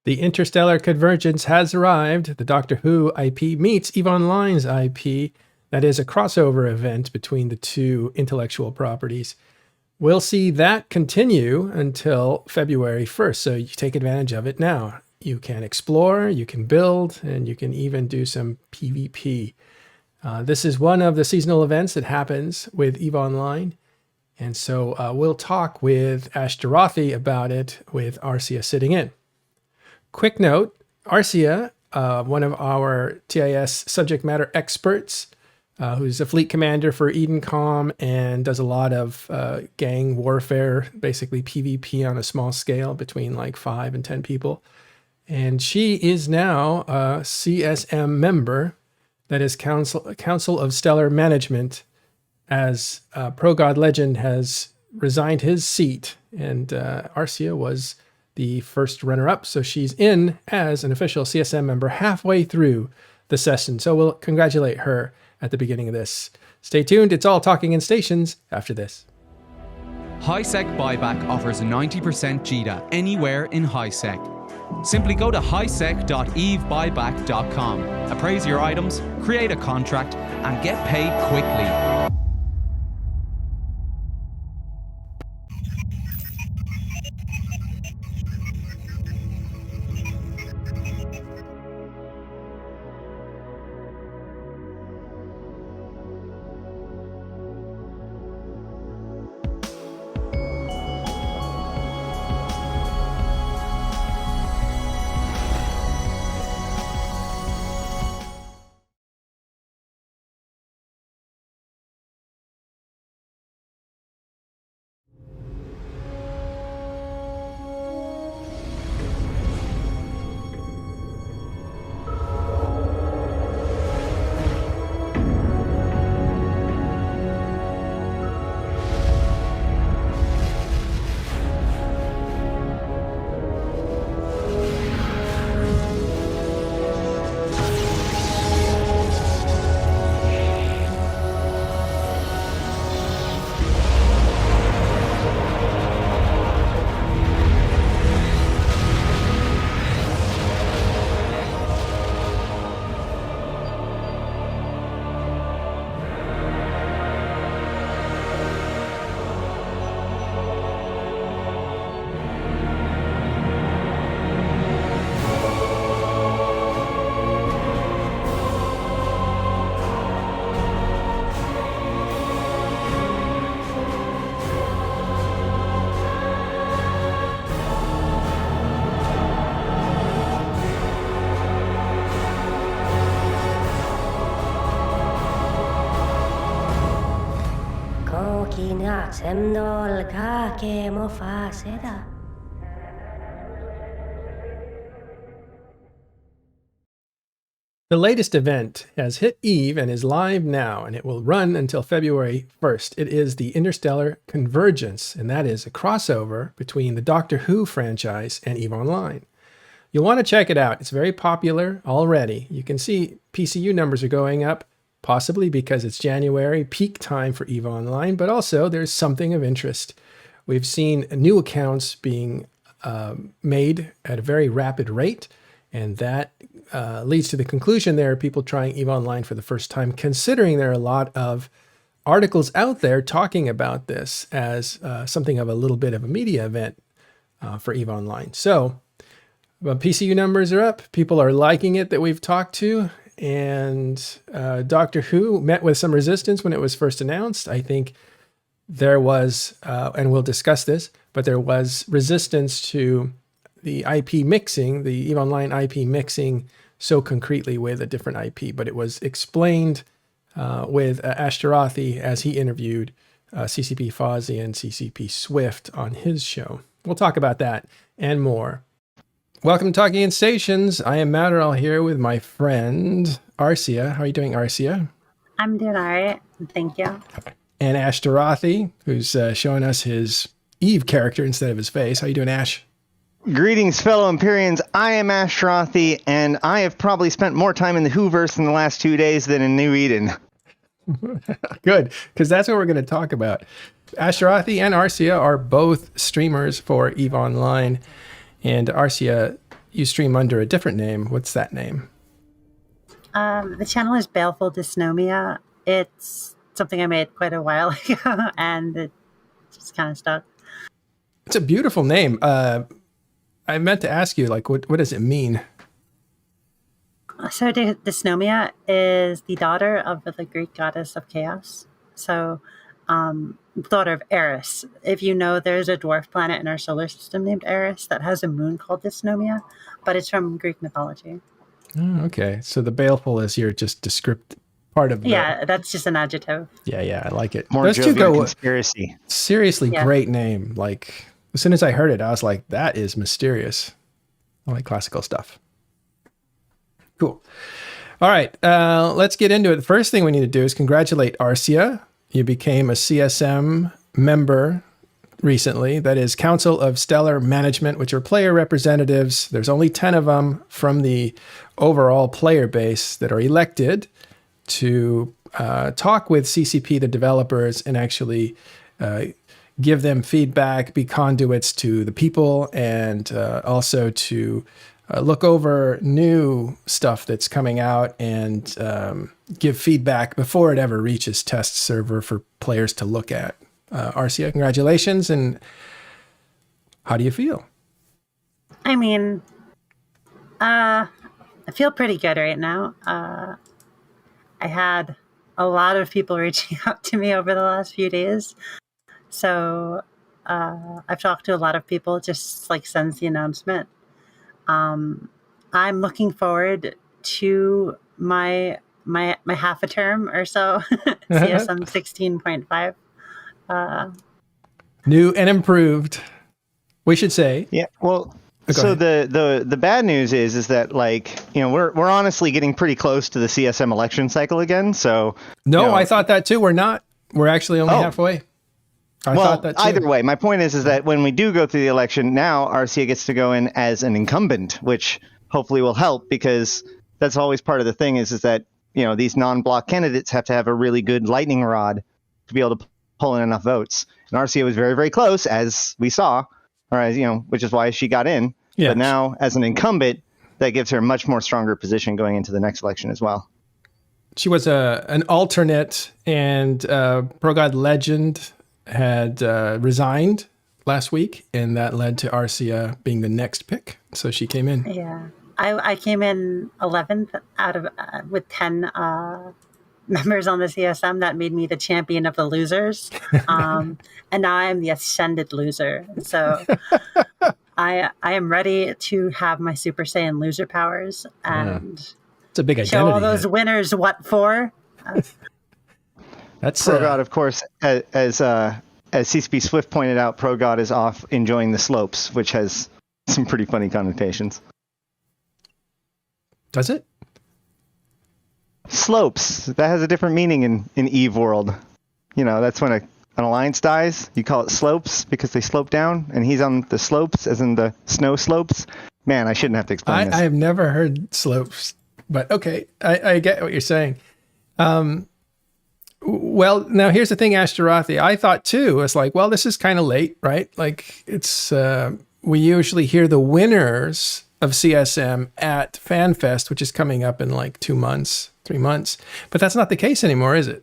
The interstellar convergence has arrived. The Doctor Who IP meets EVE Online's IP. That is a crossover event between the two intellectual properties. We'll see that continue until February 1st, so you take advantage of it now. You can explore, you can build, and you can even do some PvP. This is one of the seasonal events that happens with EVE Online. And so we'll talk with Ash Dorothy about it with Arcia sitting in. Quick note, Arcia, one of our TIS subject matter experts, who's a fleet commander for Edencom and does a lot of gang warfare, basically PvP on a small scale between like 5 and 10 people. And she is now a CSM member, that is Council of Stellar Management, as Pro God Legend has resigned his seat, and Arcia was the first runner-up, so she's in as an official CSM member halfway through the session. So we'll congratulate her at the beginning of this. Stay tuned, it's all talking in stations after this. HiSec Buyback offers a 90% JITA anywhere in HiSec. Simply go to hisec.evebuyback.com, appraise your items, create a contract, and get paid quickly. The latest event has hit EVE and is live now, and it will run until February 1st. It is the Interstellar Convergence, and that is a crossover between the Doctor Who franchise and EVE Online. You'll want to check it out. It's very popular already. You can see PCU numbers are going up, possibly because it's January, peak time for EVE Online, but also there's something of interest. We've seen new accounts being made at a very rapid rate, and that leads to the conclusion there are people trying EVE Online for the first time, considering there are a lot of articles out there talking about this as something of a little bit of a media event for EVE Online. So PCU numbers are up. People are liking it that we've talked to. And Doctor Who met with some resistance when it was first announced. I think there was, and we'll discuss this, but there was resistance to the IP mixing, the EVE Online IP mixing so concretely with a different IP. But it was explained with Ash Dorothy as he interviewed CCP Fozzie and CCP Swift on his show. We'll talk about that and more. Welcome to Talking in Stations. I am Matterall here with my friend Arcia. How are you doing, Arcia? I'm doing all right. Thank you. And Ash Dorothy, who's showing us his Eve character instead of his face. How you doing, Ash? Greetings, fellow Empyreans. I am Ash Dorothy, and I have probably spent more time in the Whoverse in the last 2 days than in New Eden. Good, because that's what we're going to talk about. Ash Dorothy and Arcia are both streamers for EVE Online. And Arcia, you stream under a different name. What's that name? The channel is Baleful Dysnomia. It's something I made quite a while ago, and it just kind of stuck. It's a beautiful name. I meant to ask you, like, what does it mean? So Dysnomia is the daughter of the Greek goddess of chaos. So, daughter of Eris. If you know, there's a dwarf planet in our solar system named Eris that has a moon called Dysnomia, but it's from Greek mythology. Oh, okay. So the baleful is your just descriptive part of the... Yeah, that's just an adjective. Yeah, I like it. More Those two jovial go conspiracy. Seriously, Yeah. great name. Like, as soon as I heard it, I was like, that is mysterious. I like classical stuff. Cool. All right, let's get into it. The first thing we need to do is congratulate Arcia. You became a CSM member recently. That is Council of Stellar Management, which are player representatives. There's only 10 of them from the overall player base that are elected to talk with CCP, the developers, and actually give them feedback, be conduits to the people, and also to look over new stuff that's coming out and give feedback before it ever reaches test server for players to look at. Arcia, congratulations. And how do you feel? I mean, I feel pretty good right now. I had a lot of people reaching out to me over the last few days. So I've talked to a lot of people just like since the announcement. I'm looking forward to my half a term or so, CSM 16.5. New and improved, we should say. Yeah. Well, Go so ahead. the bad news is that, like, you know, we're honestly getting pretty close to the CSM election cycle again. So No, you know, I thought that too. We're not. We're actually only halfway. I well, thought that too. either way, my point is that when we do go through the election, now Arcia gets to go in as an incumbent, which hopefully will help, because that's always part of the thing is that, you know, these non-block candidates have to have a really good lightning rod to be able to pull in enough votes. And Arcia was very, very close, as we saw, or as, you know, which is why she got in. Yeah. But now, as an incumbent, that gives her a much more stronger position going into the next election as well. She was an alternate, and ProGod Legend had resigned last week, and that led to Arcia being the next pick. So she came in. Yeah, I came in 11th out of with 10 members on the CSM. That made me the champion of the losers, and now I am the ascended loser. So I am ready to have my Super Saiyan loser powers and It's a big identity. show all those winners what for. That's ProGod, of course, as CCP Swift pointed out, ProGod is off enjoying the slopes, which has some pretty funny connotations. Does it? Slopes, that has a different meaning in Eve world. You know, that's when an alliance dies, you call it slopes because they slope down, and he's on the slopes, as in the snow slopes. Man, I shouldn't have to explain this. I have never heard slopes, but okay, I get what you're saying. Well, now here's the thing, Ashtarothi. I thought too, it's like, well, this is kind of late, right? Like it's, we usually hear the winners of CSM at FanFest, which is coming up in like 2 months, 3 months, but that's not the case anymore, is it?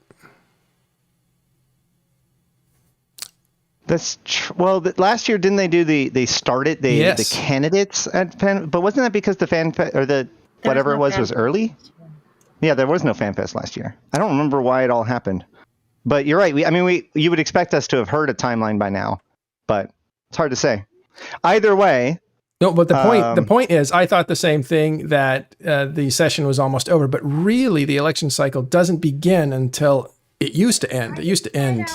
That's well. Last year, didn't they do they started Yes. the candidates at Fan? But wasn't that because the FanFest or the whatever no it was FanFest early? Yeah, there was no FanFest last year. I don't remember why it all happened. But you're right. You would expect us to have heard a timeline by now, but it's hard to say. Either way. No, but the point is, I thought the same thing, that the session was almost over, but really the election cycle doesn't begin until it used to end. It used to end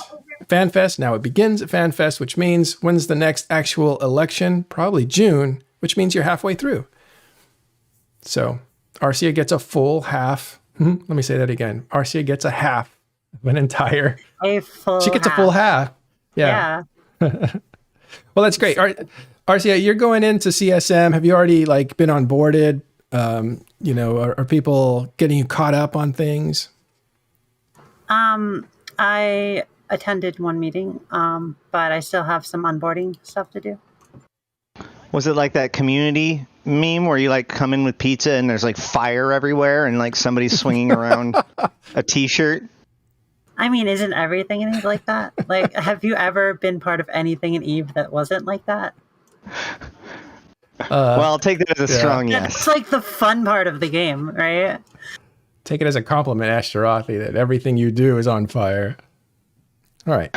FanFest. Now it begins at FanFest, which means when's the next actual election? Probably June, which means you're halfway through. So Arcia gets a full half. Let me say that again. Arcia gets a half of an entire. A full. She gets a full half. Yeah. Well, that's great. Arcia, you're going into CSM. Have you already like been onboarded? You know, are people getting you caught up on things? I attended one meeting, but I still have some onboarding stuff to do. Was it like that Community meme where you like come in with pizza and there's like fire everywhere and like somebody's swinging around a T-shirt? I mean, isn't everything in Eve like that? Like, have you ever been part of anything in Eve that wasn't like that? Well, I'll take that as a strong yes. It's like the fun part of the game, right? Take it as a compliment, Ashtarothi, that everything you do is on fire. All right.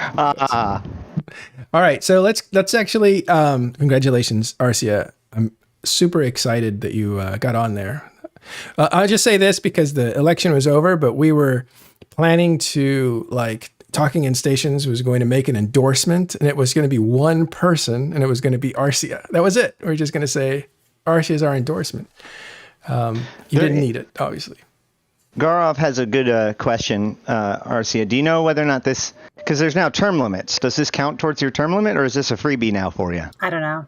All right. So let's actually, congratulations, Arcia. I'm super excited that you got on there. I'll just say this because the election was over, but we were planning to, like, Talking in Stations was going to make an endorsement, and it was going to be one person, and it was going to be Arcia. That was it. We're just going to say Arcia is our endorsement. You didn't need it, obviously. Garov has a good question, Arcia. Do you know whether or not this, because there's now term limits, does this count towards your term limit, or is this a freebie now for you? I don't know.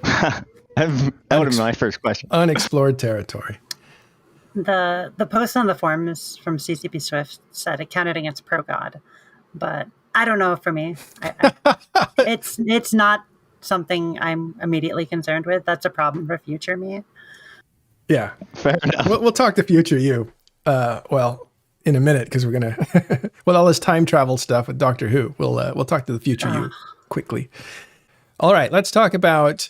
That would have been my first question. Unexplored territory. The post on the forums from CCP Swift said it counted against ProGod, but I don't know for me. It's not something I'm immediately concerned with. That's a problem for future me. Yeah, fair enough. We'll talk to future you. Well, in a minute, because we're gonna with all this time travel stuff with Doctor Who. We'll talk to the future you quickly. All right, let's talk about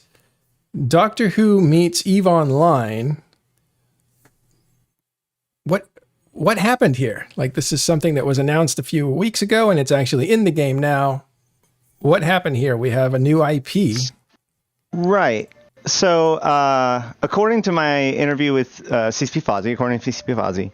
Doctor Who meets EVE Online. What happened here? Like, this is something that was announced a few weeks ago, and it's actually in the game now. What happened here? We have a new IP. Right. So, according to my interview with CCP Fozzie,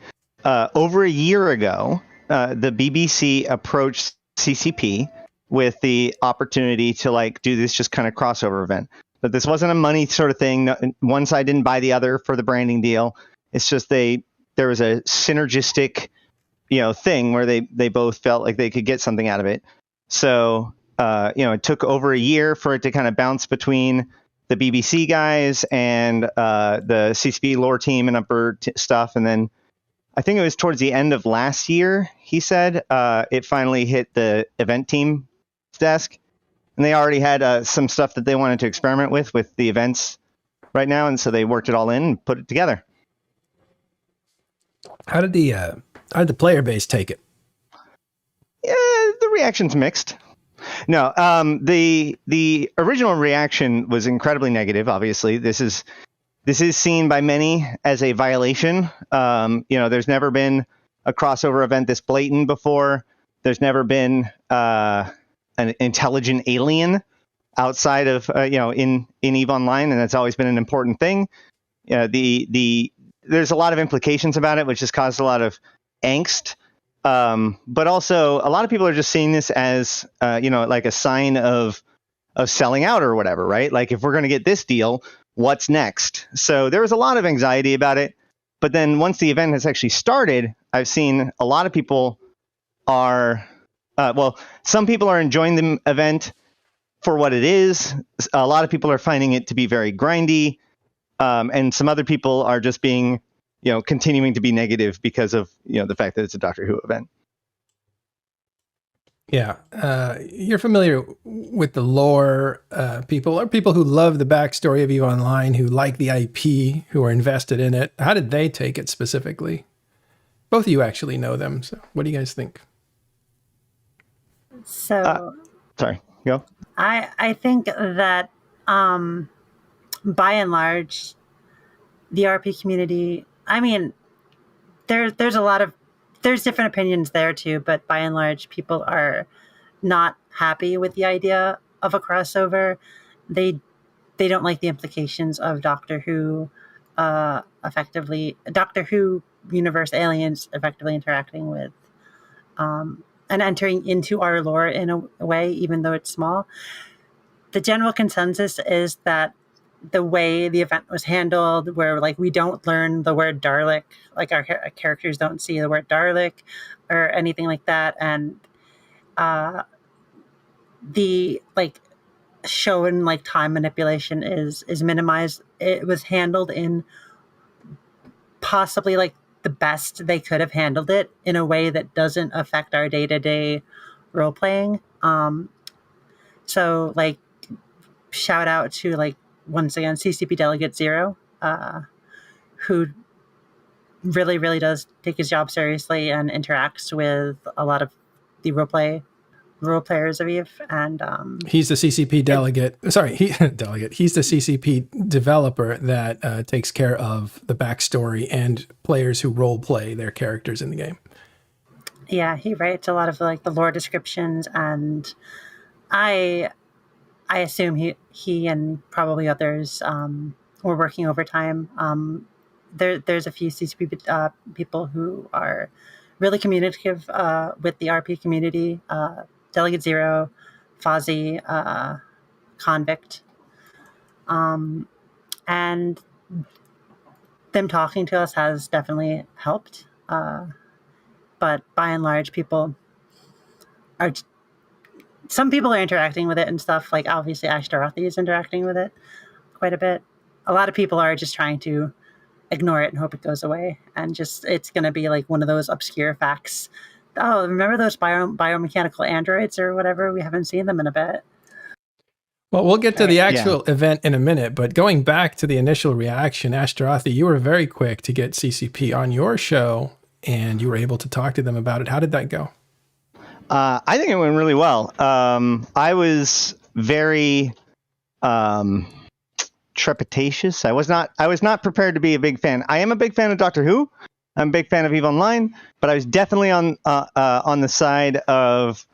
over a year ago, the BBC approached CCP with the opportunity to, like, do this just kind of crossover event. But this wasn't a money sort of thing. One side didn't buy the other for the branding deal. It's just there was a synergistic, thing where they both felt like they could get something out of it. So, it took over a year for it to kind of bounce between the BBC guys and the CCP lore team and upper stuff. And then I think it was towards the end of last year, he said, it finally hit the event team's desk. And they already had some stuff that they wanted to experiment with the events right now. And so they worked it all in and put it together. How did the player base take it? Yeah, the reaction's mixed. No, the original reaction was incredibly negative. Obviously, this is seen by many as a violation. There's never been a crossover event this blatant before. There's never been an intelligent alien outside of in EVE Online, and that's always been an important thing. There's a lot of implications about it, which has caused a lot of angst. But also, a lot of people are just seeing this as, like a sign of selling out or whatever, right? Like, if we're going to get this deal, what's next? So there was a lot of anxiety about it. But then once the event has actually started, I've seen a lot of people are, some people are enjoying the event for what it is. A lot of people are finding it to be very grindy. And some other people are just being, continuing to be negative because of, the fact that it's a Doctor Who event. Yeah. You're familiar with the lore people, or people who love the backstory of EVE Online, who like the IP, who are invested in it. How did they take it specifically? Both of you actually know them. So what do you guys think? So, sorry, go. I think that, by and large, the RP community, I mean, there's different opinions there too, but by and large, people are not happy with the idea of a crossover. They don't like the implications of Doctor Who universe aliens effectively interacting with and entering into our lore in a way, even though it's small. The general consensus is that the way the event was handled, where, like, we don't learn the word Dalek, like our characters don't see the word Dalek or anything like that, and the, like, shown, like, time manipulation is minimized. It was handled in possibly, like, the best they could have handled it in a way that doesn't affect our day-to-day role playing. So, like, shout out to, like, once again, CCP Delegate Zero, who really, really does take his job seriously and interacts with a lot of the role players of Eve. And he's the CCP delegate. Delegate. He's the CCP developer that takes care of the backstory and players who role play their characters in the game. Yeah, he writes a lot of like the lore descriptions, and I assume he and probably others were working overtime. There's a few CCP people who are really communicative with the RP community. Delegate Zero, Fozzie, Convict. And them talking to us has definitely helped. But by and large, some people are interacting with it and stuff. Like obviously Ashtarothi is interacting with it quite a bit. A lot of people are just trying to ignore it and hope it goes away. And just, it's going to be like one of those obscure facts. Oh, remember those biomechanical androids or whatever? We haven't seen them in a bit. Well, we'll get to the actual event in a minute, but going back to the initial reaction, Ashtarothi, you were very quick to get CCP on your show, and you were able to talk to them about it. How did that go? I think it went really well. I was very trepidatious. I was not prepared to be a big fan. I am a big fan of Doctor Who. I'm a big fan of EVE Online, but I was definitely on the side of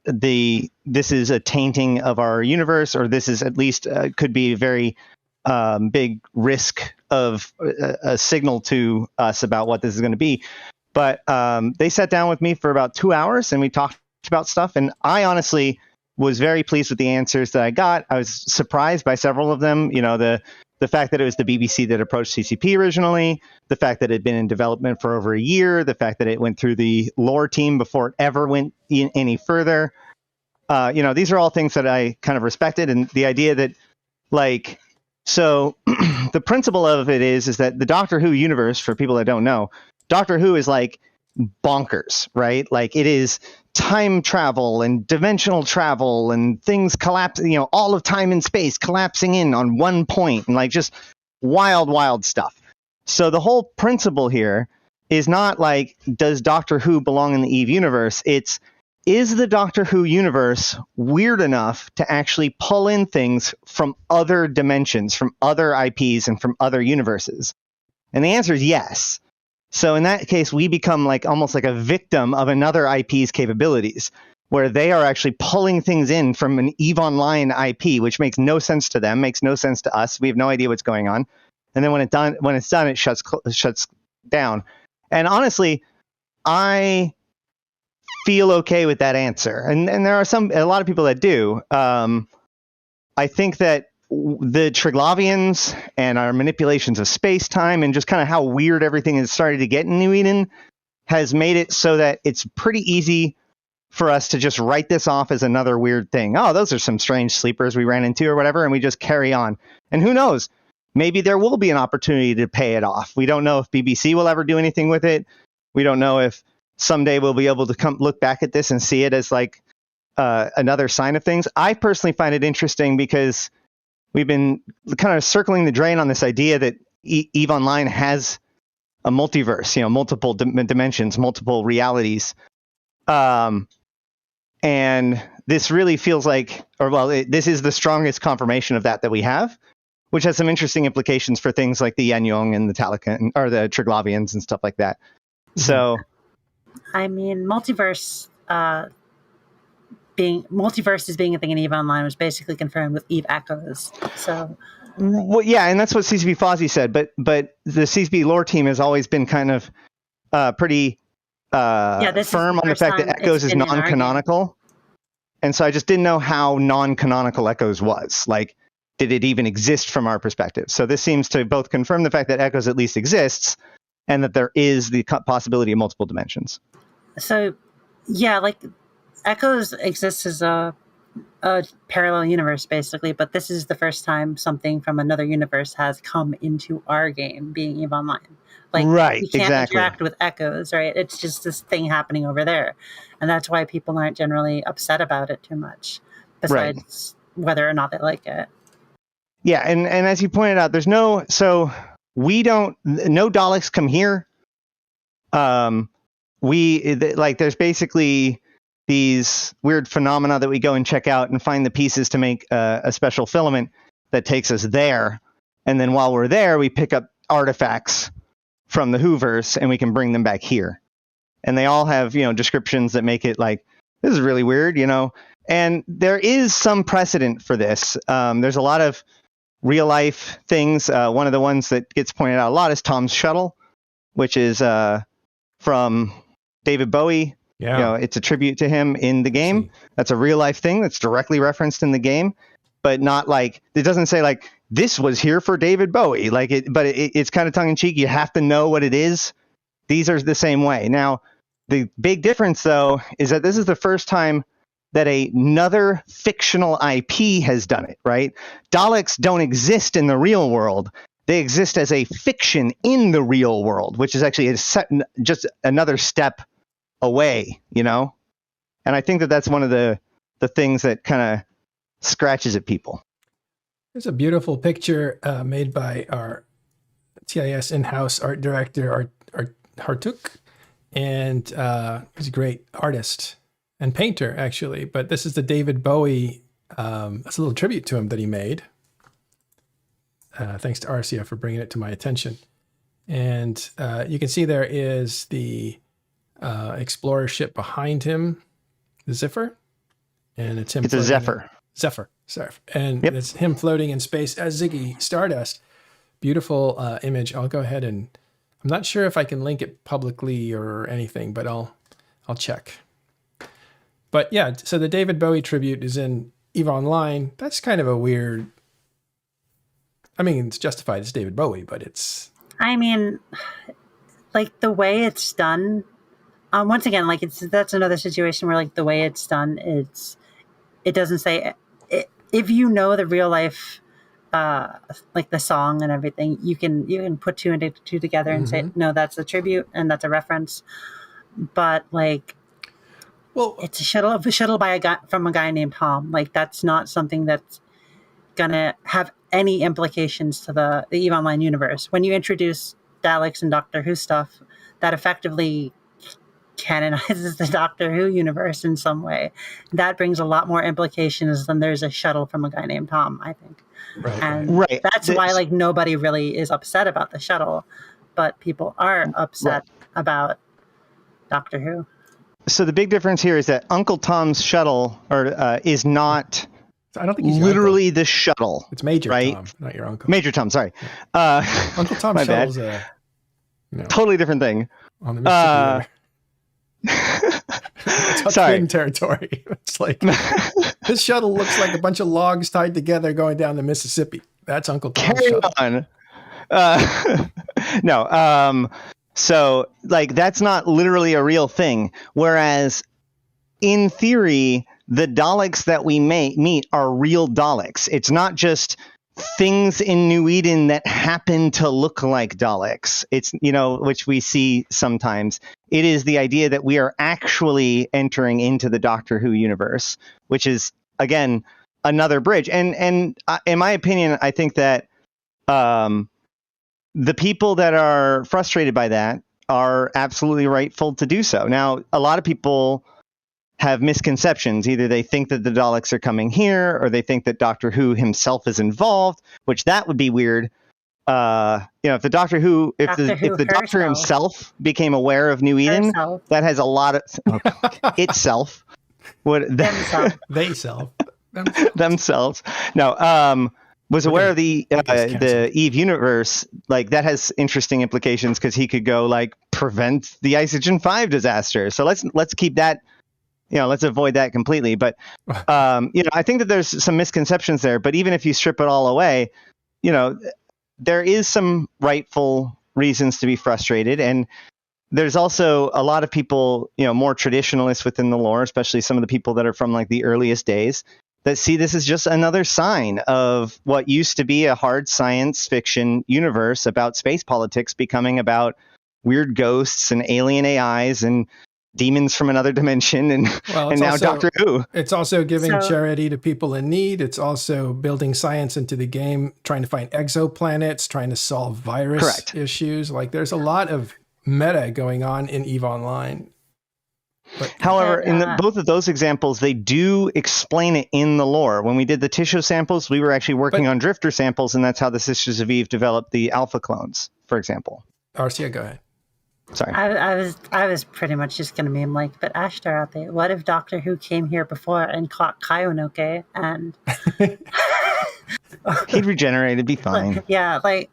this is a tainting of our universe, or this is at least could be a very big risk of a signal to us about what this is going to be. But they sat down with me for about 2 hours and we talked about stuff. And I honestly was very pleased with the answers that I got. I was surprised by several of them. You know, the fact that it was the BBC that approached CCP originally, the fact that it had been in development for over a year, the fact that it went through the lore team before it ever went any further. These are all things that I kind of respected. And the idea that, like, so the principle of it is that the Doctor Who universe, for people that don't know, Doctor Who is like bonkers, right? Like it is time travel and dimensional travel and things collapse, all of time and space collapsing in on one point and like just wild, wild stuff. So the whole principle here is not like, does Doctor Who belong in the EVE universe? It's, is the Doctor Who universe weird enough to actually pull in things from other dimensions, from other IPs and from other universes? And the answer is yes. So in that case, we become like almost like a victim of another IP's capabilities, where they are actually pulling things in from an EVE Online IP, which makes no sense to them, makes no sense to us. We have no idea what's going on. And then when it's done, it shuts down. And honestly, I feel okay with that answer. And there are a lot of people that do. I think that the Triglavians and our manipulations of space-time and just kind of how weird everything has started to get in New Eden has made it so that it's pretty easy for us to just write this off as another weird thing. Oh, those are some strange sleepers we ran into or whatever, and we just carry on. And who knows? Maybe there will be an opportunity to pay it off. We don't know if BBC will ever do anything with it. We don't know if someday we'll be able to come look back at this and see it as like another sign of things. I personally find it interesting because we've been kind of circling the drain on this idea that EVE Online has a multiverse, multiple dimensions, multiple realities. And this really feels like, this is the strongest confirmation of that we have, which has some interesting implications for things like the Yanyong and the Talican, or the Triglavians and stuff like that. So, I mean, multiverse is being a thing in EVE Online was basically confirmed with EVE Echoes. So, well, yeah, and that's what CCP Fozzie said. But the CCP lore team has always been kind of pretty firm on the fact that Echoes is non-canonical. And so I just didn't know how non-canonical Echoes was. Like, did it even exist from our perspective? So this seems to both confirm the fact that Echoes at least exists, and that there is the possibility of multiple dimensions. So, yeah, like Echoes exists as a parallel universe, basically, but this is the first time something from another universe has come into our game, being EVE Online. Like, right, you can't exactly. interact with Echoes, right? It's just this thing happening over there. And that's why people aren't generally upset about it too much, besides whether or not they like it. Yeah, and as you pointed out, there's no Daleks come here. There's basically these weird phenomena that we go and check out and find the pieces to make a special filament that takes us there. And then while we're there, we pick up artifacts from the Whoverse and we can bring them back here. And they all have, descriptions that make it like, this is really weird, And there is some precedent for this. There's a lot of real life things. One of the ones that gets pointed out a lot is Tom's Shuttle, which is from David Bowie. Yeah. It's a tribute to him in the game. That's a real life thing that's directly referenced in the game, but not like, it doesn't say like, this was here for David Bowie. It's kind of tongue in cheek. You have to know what it is. These are the same way. Now, the big difference though, is that this is the first time that another fictional IP has done it, right? Daleks don't exist in the real world. They exist as a fiction in the real world, which is actually just another step away, And I think that that's one of the things that kind of scratches at people. There's a beautiful picture made by our TIS in-house art director, Art Hartuk, and he's a great artist and painter, actually. But this is the David Bowie. That's a little tribute to him that he made. Thanks to Arcia for bringing it to my attention. And you can see there is the explorer ship behind him, the Zephyr. And it's him. It's a Zephyr. Zephyr. And it's him floating in space as Ziggy Stardust. Beautiful image. I'll go ahead and I'm not sure if I can link it publicly or anything, but I'll check. But yeah, so the David Bowie tribute is in EVE Online. That's kind of a weird. I mean, it's justified. It's David Bowie, but it's. I mean, like the way it's done. Once again, like that's another situation where like the way it's done, it doesn't say. If you know the real life, like the song and everything, you can put two and two together and say, no, that's a tribute and that's a reference. But like, well, it's a shuttle by from a guy named Tom. Like that's not something that's gonna have any implications to the EVE Online universe. When you introduce Daleks and Doctor Who stuff, that effectively canonizes the Doctor Who universe in some way. That brings a lot more implications than there's a shuttle from a guy named Tom, I think. Right. That's why like nobody really is upset about the shuttle, but people are upset about Doctor Who. So the big difference here is that Uncle Tom's shuttle is not I don't think he's literally the shuttle. It's Major right? Tom, not your uncle. Major Tom, sorry. Uncle Tom's shuttle is a totally different thing. On the Mississippi River. It's Twin territory. It's like this shuttle looks like a bunch of logs tied together going down the Mississippi. That's Uncle Tom's shuttle. No. So like that's not literally a real thing. Whereas in theory, the Daleks that we meet are real Daleks. It's not just things in New Eden that happen to look like Daleks. It's, which we see sometimes. It is the idea that we are actually entering into the Doctor Who universe, which is, again, another bridge. And in my opinion, I think that the people that are frustrated by that are absolutely rightful to do so. Now, a lot of people have misconceptions. Either they think that the Daleks are coming here, or they think that Doctor Who himself is involved, which that would be weird. If the Doctor Who, if the Doctor himself became aware of New Eden, that has a lot of itself. Would themselves? No, was aware of the Eve universe. Like that has interesting implications because he could go like prevent the Isogen 5 disaster. So let's keep that. Let's avoid that completely. But, I think that there's some misconceptions there. But even if you strip it all away, there is some rightful reasons to be frustrated. And there's also a lot of people, more traditionalists within the lore, especially some of the people that are from like the earliest days, that see this as just another sign of what used to be a hard science fiction universe about space politics becoming about weird ghosts and alien AIs and demons from another dimension, and Well, and it's now also- Doctor Who. It's also giving So- charity to people in need. It's also building science into the game, trying to find exoplanets, trying to solve virus Correct. issues. Like there's a lot of meta going on in EVE Online. But However, And, in both of those examples, they do explain it in the lore. When we did the Tisho samples, we were actually working But- on Drifter samples, and that's how the Sisters of Eve developed the alpha clones, for example. Arcia, go ahead. Sorry. I was pretty much just gonna meme like, but Ashtar out there. What if Doctor Who came here before and caught Kaionoke and He'd regenerate. It'd be fine. yeah, like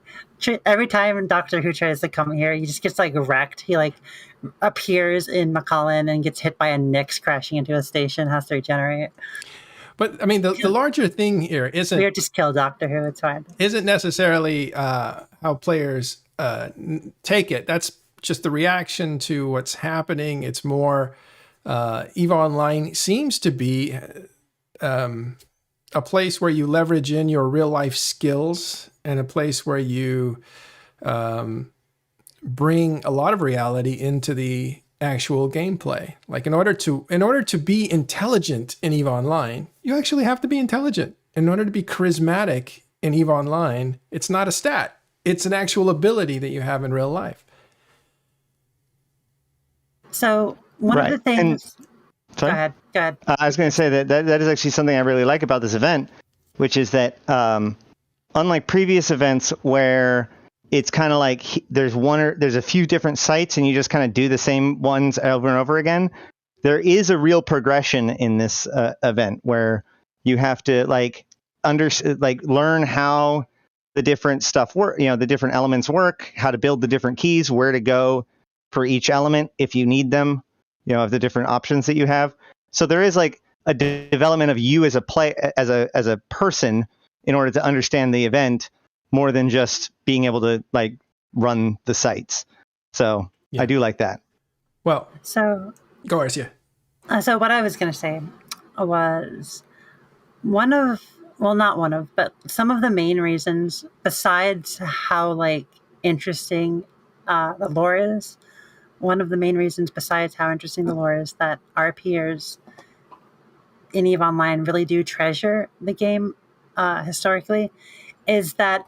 every time Doctor Who tries to come here, he just gets like wrecked. He like appears in McCullen and gets hit by a Nyx crashing into a station, has to regenerate. But I mean, the larger thing here We isn't just kill Doctor Who. It's fine. necessarily how players take it. That's just the reaction to what's happening. It's more EVE Online seems to be a place where you leverage in your real life skills and a place where you bring a lot of reality into the actual gameplay. Like in order to be intelligent in EVE Online, you actually have to be intelligent. In order to be charismatic in EVE Online, it's not a stat. It's an actual ability that you have in real life. So one Right, of the things. Go Sorry? ahead. Go ahead. I was going to say that is actually something I really like about this event, which is that unlike previous events where it's kind of like there's a few different sites and you just kind of do the same ones over and over again, there is a real progression in this event where you have to learn how the different stuff work, the different elements work, how to build the different keys, where to go for each element if you need them, of the different options that you have. So there is like a development of you as a person in order to understand the event more than just being able to like run the sites. So Yeah. I do like that. Well, So go Arcia. So what I was going to say was but some of the main reasons, besides how like interesting the lore is, one of the main reasons besides how interesting the lore is that our peers in EVE Online really do treasure the game historically, is that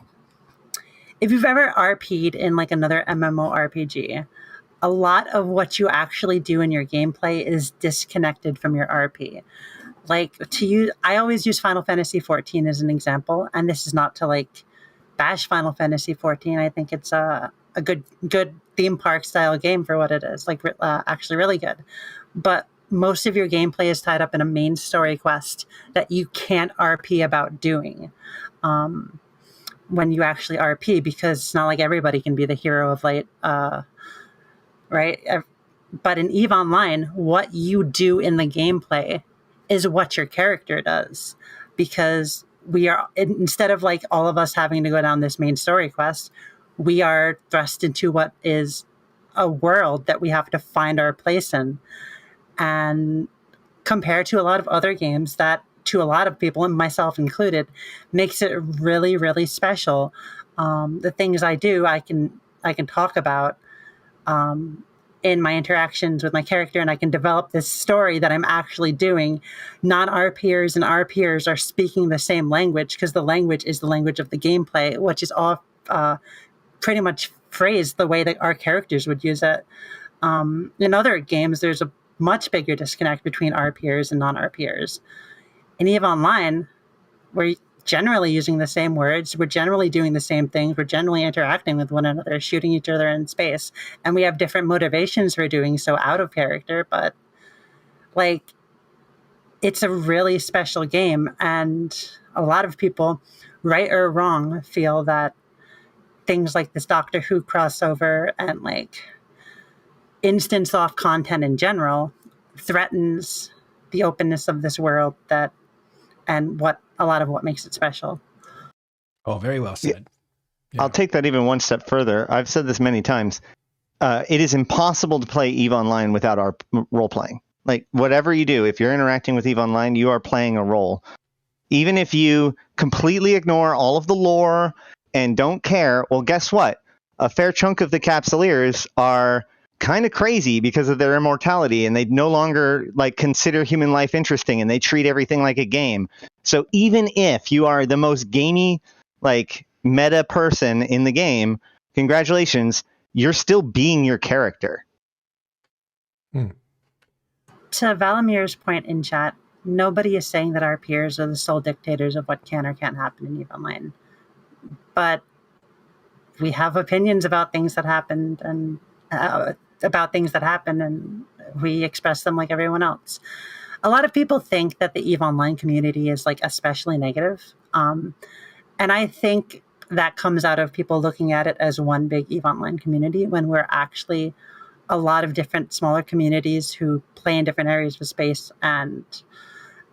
if you've ever RP'd in like another MMORPG, a lot of what you actually do in your gameplay is disconnected from your RP. Like I always use Final Fantasy XIV as an example, and this is not to like bash Final Fantasy XIV. I think it's a good theme park style game for what it is, like actually really good. But most of your gameplay is tied up in a main story quest that you can't RP about doing when you actually RP, because it's not like everybody can be the hero of light, right? But in EVE Online, what you do in the gameplay is what your character does, because we are, instead of like all of us having to go down this main story quest, we are thrust into what is a world that we have to find our place in. And compared to a lot of other games that, to a lot of people, and myself included, makes it really, really special. The things I do, I can talk about in my interactions with my character, and I can develop this story that I'm actually doing. Non-RPers and RPers are speaking the same language, because the language is the language of the gameplay, which is all pretty much phrased the way that our characters would use it. In other games, there's a much bigger disconnect between RPers and non-RPers. In EVE Online, we're generally using the same words, we're generally doing the same things, we're generally interacting with one another, shooting each other in space, and we have different motivations for doing so out of character, but like, it's a really special game, and a lot of people, right or wrong, feel that things like this Doctor Who crossover and like instance off content in general threatens the openness of this world and a lot of what makes it special. Oh, very well said. Yeah. I'll take that even one step further. I've said this many times. It is impossible to play EVE Online without our role playing. Like whatever you do, if you're interacting with EVE Online, you are playing a role. Even if you completely ignore all of the lore and don't care, well, guess what? A fair chunk of the Capsuleers are kind of crazy because of their immortality, and they no longer like consider human life interesting, and they treat everything like a game. So even if you are the most gamey, like meta person in the game, congratulations, you're still being your character. To Valamir's point in chat, nobody is saying that our peers are the sole dictators of what can or can't happen in EVE Online. But we have opinions about things that happened and and we express them like everyone else. A lot of people think that the EVE Online community is like especially negative. And I think that comes out of people looking at it as one big EVE Online community when we're actually a lot of different smaller communities who play in different areas of space and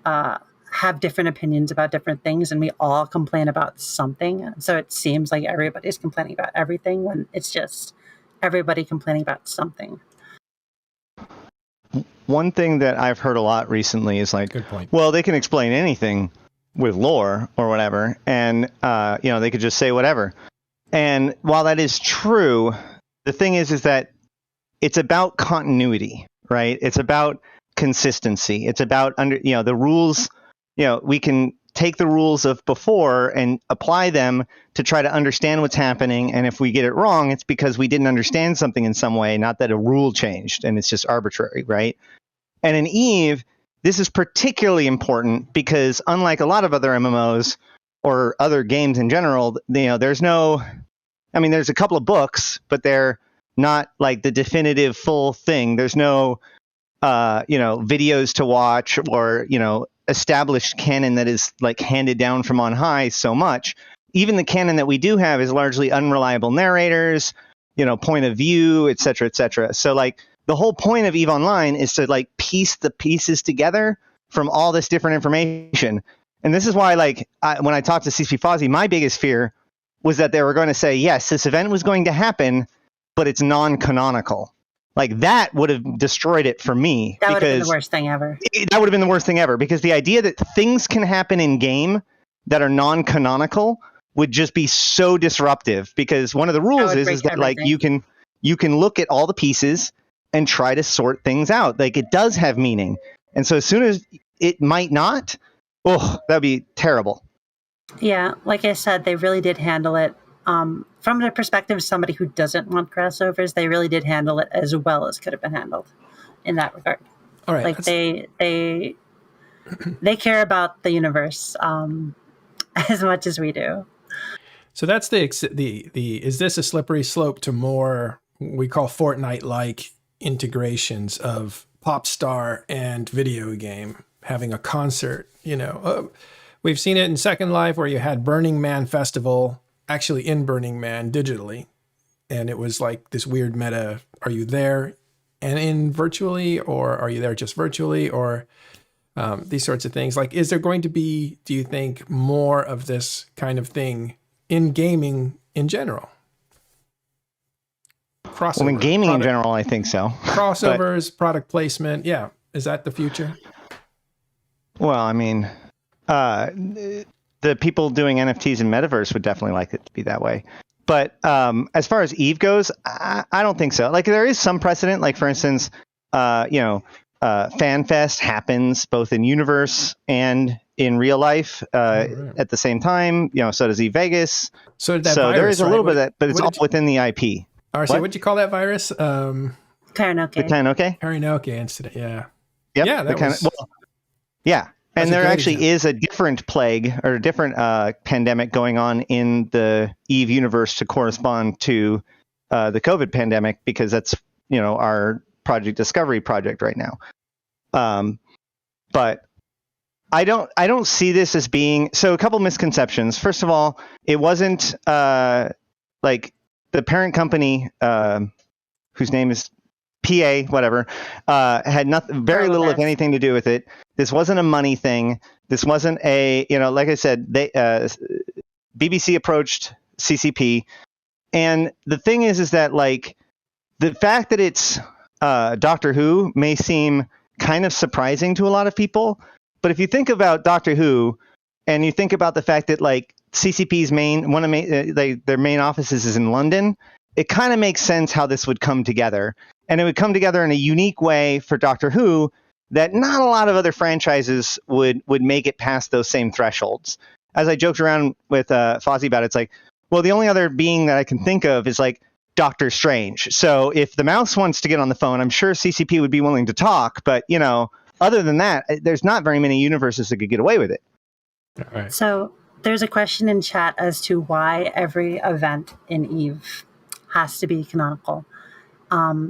have different opinions about different things, and we all complain about something. So it seems like everybody's complaining about everything when it's just everybody complaining about something. One thing that I've heard a lot recently is like, Good point. well, they can explain anything with lore or whatever, and they could just say whatever. And while that is true, the thing is that it's about continuity, right? It's about consistency. It's about the rules. We can take the rules of before and apply them to try to understand what's happening. And if we get it wrong, it's because we didn't understand something in some way, not that a rule changed and it's just arbitrary, right? And in EVE, this is particularly important because unlike a lot of other MMOs or other games in general, there's a couple of books, but they're not like the definitive full thing. There's no, videos to watch or, established canon that is like handed down from on high so much. Even the canon that we do have is largely unreliable narrators, point of view, et cetera, et cetera. So like the whole point of EVE Online is to like piece the pieces together from all this different information. And this is why when I talked to CCP Fozzie, my biggest fear was that they were going to say, yes, this event was going to happen, but it's non-canonical. Like that would have destroyed it for me. That would have been the worst thing ever. That would have been the worst thing ever, because the idea that things can happen in game that are non-canonical would just be so disruptive, because one of the rules is that like you can look at all the pieces and try to sort things out. Like it does have meaning. And so as soon as it might not, that'd be terrible. Yeah, like I said, they really did handle it. From the perspective of somebody who doesn't want crossovers, they really did handle it as well as could have been handled in that regard. All right. Like they care about the universe as much as we do. So that's the is this a slippery slope to more we call Fortnite-like integrations of pop star and video game having a concert? We've seen it in Second Life where you had Burning Man Festival actually in Burning Man digitally, and it was like this weird meta. Are you there and in virtually, or are you there just virtually, or these sorts of things? Like, is there going to be, do you think, more of this kind of thing in gaming in general? Crossover. Well, in gaming in general, I think so. Crossovers, product placement. Yeah. Is that the future? Well, I mean, the people doing NFTs in Metaverse would definitely like it to be that way. But as far as EVE goes, I don't think so. Like there is some precedent. Like for instance, FanFest happens both in universe and in real life at the same time. So does EVE Vegas. So did that so virus, there is a right? little bit of that, but it's all within the IP. RC, what'd you call that virus? Karanoke. The Karanoke? Karanoke incident, yeah. Yep, Yeah, yeah. And there actually example. is a different plague or a different pandemic going on in the EVE universe to correspond to the COVID pandemic, because that's, our Project Discovery project right now. But I don't see this as being, so a couple misconceptions. First of all, it wasn't like the parent company, whose name is PA, whatever, had nothing, very little, if anything, to do with it. This wasn't a money thing. This wasn't a, like I said, they BBC approached CCP, and the thing is that like the fact that it's Doctor Who may seem kind of surprising to a lot of people, but if you think about Doctor Who, and you think about the fact that like CCP's their main offices is in London, it kind of makes sense how this would come together. and it would come together in a unique way for Doctor Who that not a lot of other franchises would make it past those same thresholds. As I joked around with Fozzie about it, it's like, well, the only other being that I can think of is like Doctor Strange. So if the mouse wants to get on the phone, I'm sure CCP would be willing to talk. But, other than that, there's not very many universes that could get away with it. All right. So there's a question in chat as to why every event in EVE has to be canonical.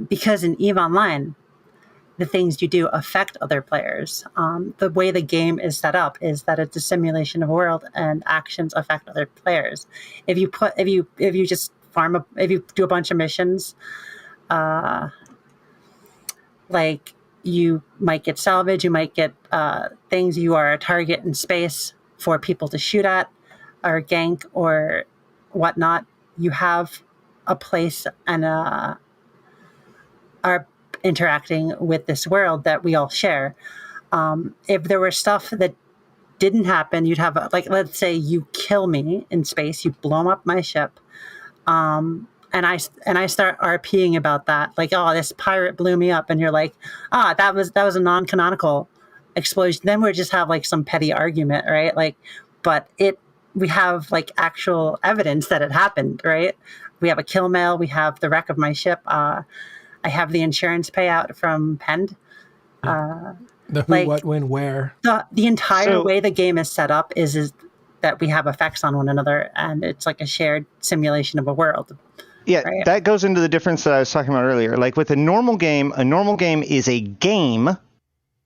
Because in EVE Online, the things you do affect other players. The way the game is set up is that it's a simulation of a world, and actions affect other players. If you just if you do a bunch of missions, like you might get salvage, you might get things. You are a target in space for people to shoot at, or gank, or whatnot. You have a place and are interacting with this world that we all share. If there were stuff that didn't happen, you'd have, let's say you kill me in space, you blow up my ship, and I start RPing about that, like, oh, this pirate blew me up, and you're like, that was a non-canonical explosion. Then we just have like some petty argument, right? Like, but we have like actual evidence that it happened, right? We have a kill mail, we have the wreck of my ship. I have the insurance payout from Pend. The who, what, when, where. The entire way the game is set up is that we have effects on one another, and it's like a shared simulation of a world. Yeah, right? That goes into the difference that I was talking about earlier. Like with a normal game is a game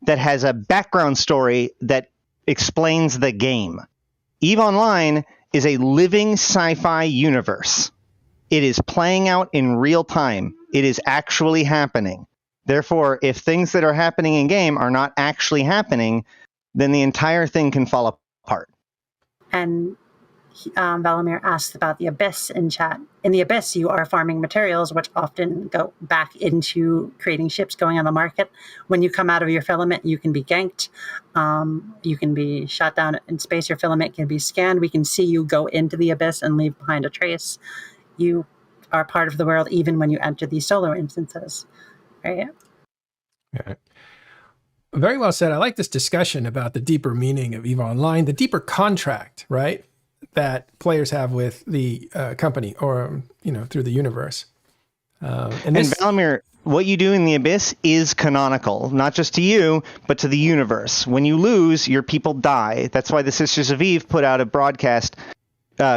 that has a background story that explains the game. EVE Online is a living sci-fi universe. It is playing out in real time. It is actually happening. Therefore, if things that are happening in game are not actually happening, then the entire thing can fall apart. And Valamir asked about the Abyss in chat. In the Abyss, you are farming materials, which often go back into creating ships going on the market. When you come out of your filament, you can be ganked. You can be shot down in space. Your filament can be scanned. We can see you go into the Abyss and leave behind a trace. You are part of the world even when you enter these solo instances, right? Yeah. Very well said. I like this discussion about the deeper meaning of EVE Online, the deeper contract, right, that players have with the company or, through the universe. And Valamir, what you do in the Abyss is canonical, not just to you, but to the universe. When you lose, your people die. That's why the Sisters of Eve put out a broadcast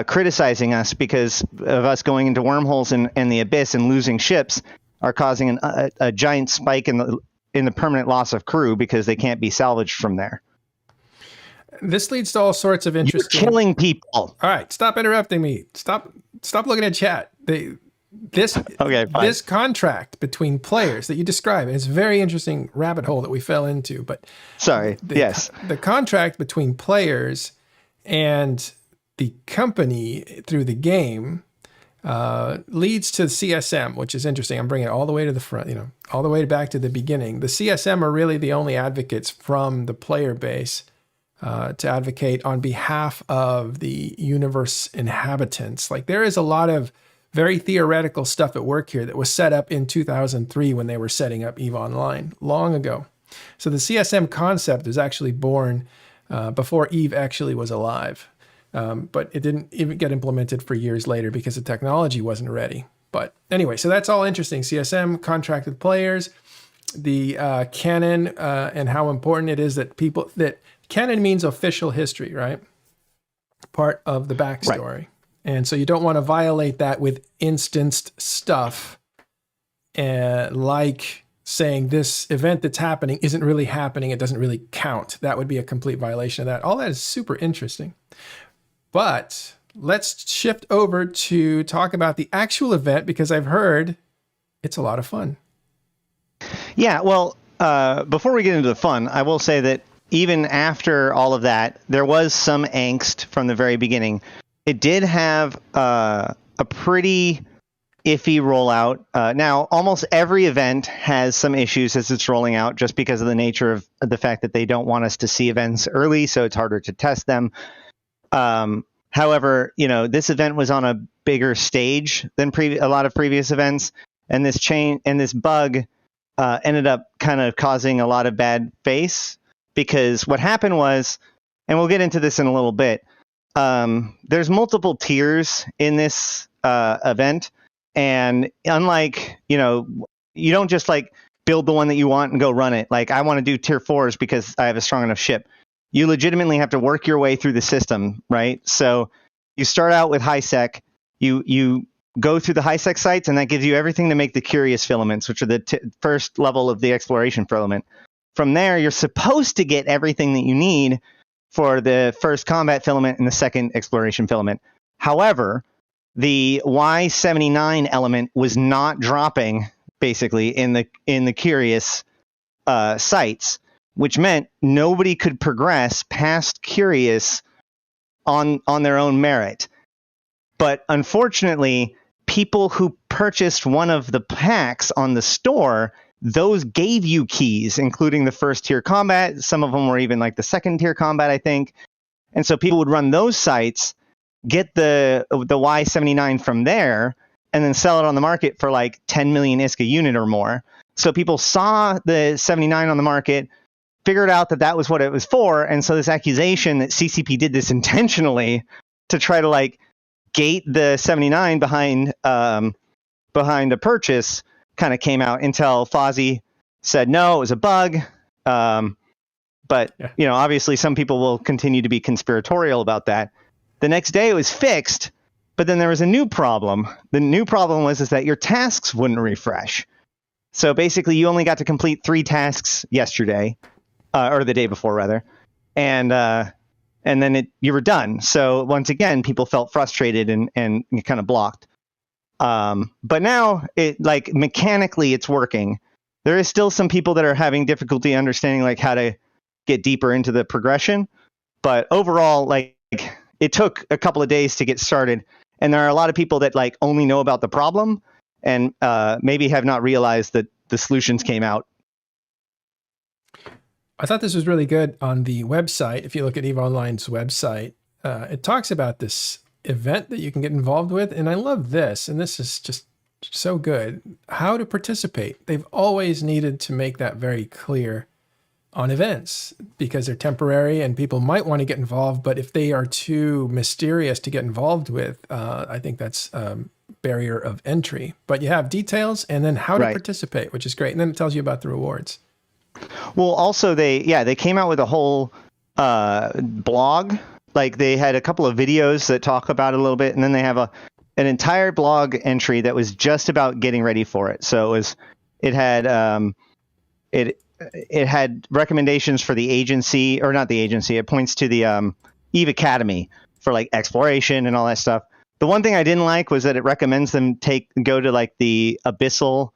criticizing us because of us going into wormholes in the Abyss and losing ships are causing a giant spike in the permanent loss of crew because they can't be salvaged from there. This leads to all sorts of interesting... You're killing people. All right, stop interrupting me. Stop looking at chat. This contract between players that you describe, it's a very interesting rabbit hole that we fell into. But the contract between players and the company through the game leads to CSM, which is interesting. I'm bringing it all the way to the front, all the way back to the beginning. The CSM are really the only advocates from the player base to advocate on behalf of the universe inhabitants. Like, there is a lot of very theoretical stuff at work here that was set up in 2003 when they were setting up EVE Online, long ago. So the CSM concept was actually born before EVE actually was alive. But it didn't even get implemented for years later because the technology wasn't ready. But anyway, so that's all interesting. CSM, contracted players, the canon, and how important it is that canon means official history, right? Part of the backstory. Right. And so you don't want to violate that with instanced stuff like saying this event that's happening isn't really happening. It doesn't really count. That would be a complete violation of that. All that is super interesting. But let's shift over to talk about the actual event because I've heard it's a lot of fun. Yeah, well, before we get into the fun, I will say that even after all of that, there was some angst from the very beginning. It did have a pretty iffy rollout. Now, almost every event has some issues as it's rolling out just because of the nature of the fact that they don't want us to see events early, so it's harder to test them. However, this event was on a bigger stage than a lot of previous events, and this bug ended up kind of causing a lot of bad face, because what happened was, and we'll get into this in a little bit, there's multiple tiers in this event, and unlike, you don't just like build the one that you want and go run it. Like, I want to do tier 4s because I have a strong enough ship. You legitimately have to work your way through the system, right? So you start out with high sec, you go through the high sec sites, and that gives you everything to make the curious filaments, which are the first level of the exploration filament. From there, you're supposed to get everything that you need for the first combat filament and the second exploration filament. However, the Y79 element was not dropping basically in the curious sites, which meant nobody could progress past curious on their own merit. But unfortunately, people who purchased one of the packs on the store, those gave you keys, including the first tier combat. Some of them were even like the second tier combat, I think. And so people would run those sites, get the Y79 from there, and then sell it on the market for like 10 million ISK a unit or more. So people saw the 79 on the market, figured out that that was what it was for. And so this accusation that CCP did this intentionally to try to like gate the 79 behind a purchase kind of came out, until Fozzie said, no, it was a bug. But, obviously some people will continue to be conspiratorial about that. The next day it was fixed, but then there was a new problem. The new problem was that your tasks wouldn't refresh. So basically you only got to complete 3 tasks yesterday, or the day before rather. And then you were done. So once again, people felt frustrated and kind of blocked. But now mechanically it's working. There is still some people that are having difficulty understanding like how to get deeper into the progression. But overall, like, it took a couple of days to get started. And there are a lot of people that like only know about the problem and maybe have not realized that the solutions came out. I thought this was really good on the website. If you look at EVE Online's website, it talks about this event that you can get involved with. And I love this. And this is just so good. How to participate. They've always needed to make that very clear on events because they're temporary and people might want to get involved. But if they are too mysterious to get involved with, I think that's barrier of entry. But you have details and then how to participate, which is great. And then it tells you about the rewards. Well, also they came out with a whole blog. Like, they had a couple of videos that talk about it a little bit, and then they have an entire blog entry that was just about getting ready for it. So it had recommendations for the agency, or not the agency. It points to the EVE Academy for like exploration and all that stuff. The one thing I didn't like was that it recommends them go to like the abyssal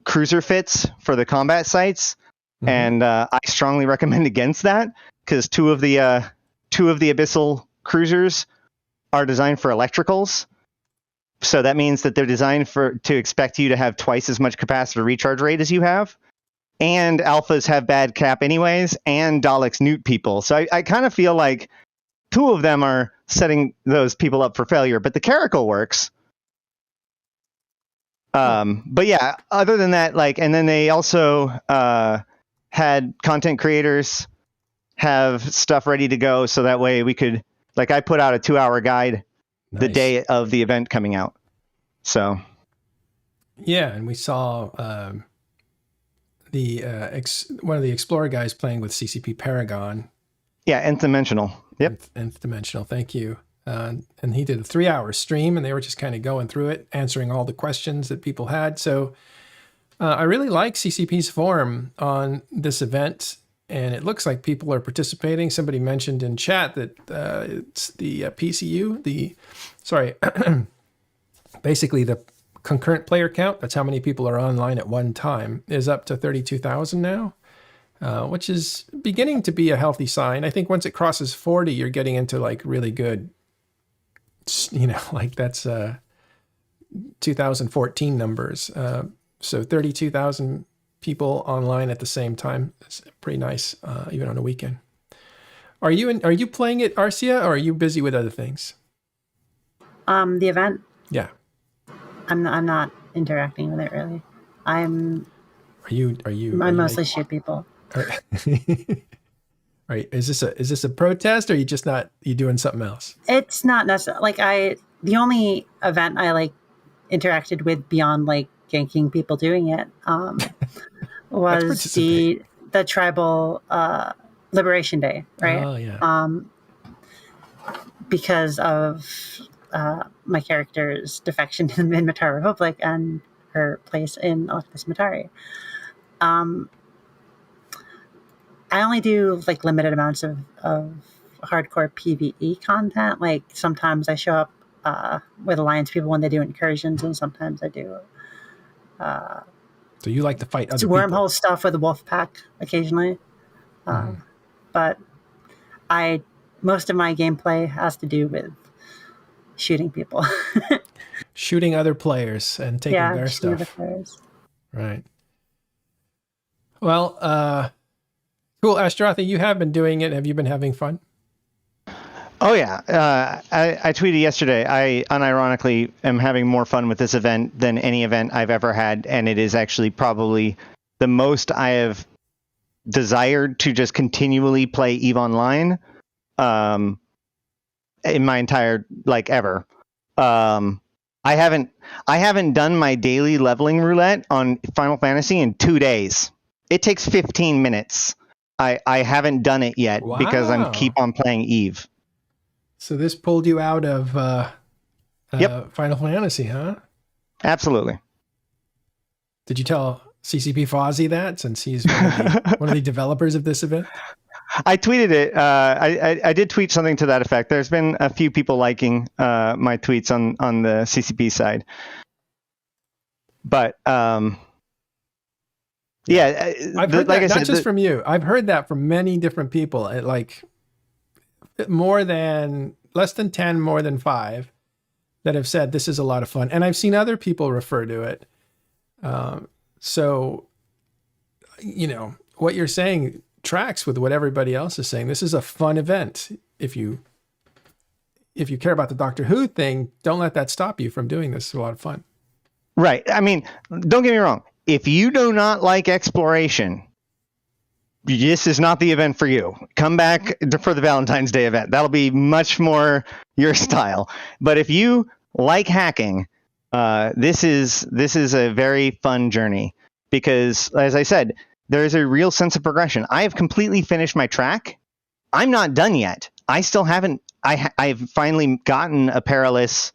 cruiser fits for the combat sites. Mm-hmm. And I strongly recommend against that, because two of the abyssal cruisers are designed for electricals. So that means that they're designed to expect you to have twice as much capacitor recharge rate as you have. And alphas have bad cap anyways, and Daleks newt people. So I kind of feel like 2 of them are setting those people up for failure, but the Canonical works. But yeah, other than that, like, and then they also had content creators have stuff ready to go, so that way we could, like, I put out a 2-hour guide the day of the event coming out. So yeah, and we saw one of the Explorer guys playing with CCP Paragon. Yeah, Nth Dimensional. Yep, Nth Dimensional. Thank you. And he did a 3-hour stream, and they were just kind of going through it, answering all the questions that people had. So I really like CCP's forum on this event, and it looks like people are participating. Somebody mentioned in chat that it's the PCU, basically the concurrent player count. That's how many people are online at one time, is up to 32,000 now, which is beginning to be a healthy sign. I think once it crosses 40, you're getting into like really good, like that's 2014 numbers. So 32,000 people online at the same time. It's pretty nice, even on a weekend. Are you playing it, Arcia, or are you busy with other things? The event? Yeah. I'm not interacting with it really. Are you? I mostly shoot people. Right. Is this a protest, or are you just not? You doing something else? It's not necessarily like the only event I like interacted with beyond like ganking people doing it was the tribal Liberation Day, right? Oh yeah. Because of my character's defection to the Minmatar Republic and her place in Electus Matari. I only do like limited amounts of hardcore PvE content. Like sometimes I show up with Alliance people when they do incursions, and sometimes I do. So you like to fight other wormhole people. stuff with the Wolfpack occasionally, but most of my gameplay has to do with shooting people, shooting other players and taking their stuff. Other players. Right. Well, cool, Ashtarothi, you have been doing it. Have you been having fun? Oh yeah, I tweeted yesterday. I unironically am having more fun with this event than any event I've ever had, and it is actually probably the most I have desired to just continually play EVE Online in my entire ever. I haven't done my daily leveling roulette on Final Fantasy in 2 days. It takes 15 minutes. I haven't done it yet because I'm keep on playing EVE. So this pulled you out of Final Fantasy, huh? Absolutely. Did you tell CCP Fozzie that, since he's one of the developers of this event? I tweeted it. I did tweet something to that effect. There's been a few people liking my tweets on the CCP side. But yeah, I've heard that, not just from you. I've heard that from many different people. Less than 10, more than 5 that have said this is a lot of fun. And I've seen other people refer to it. So, what you're saying tracks with what everybody else is saying. This is a fun event. If you care about the Doctor Who thing, don't let that stop you from doing this. It's a lot of fun. Right. I mean, don't get me wrong. If you do not like exploration, this is not the event for you. Come back for the Valentine's Day event. That'll be much more your style. But if you like hacking, this is a very fun journey because, as I said, there is a real sense of progression. I have completely finished my track. I'm not done yet. I still haven't. I've finally gotten a perilous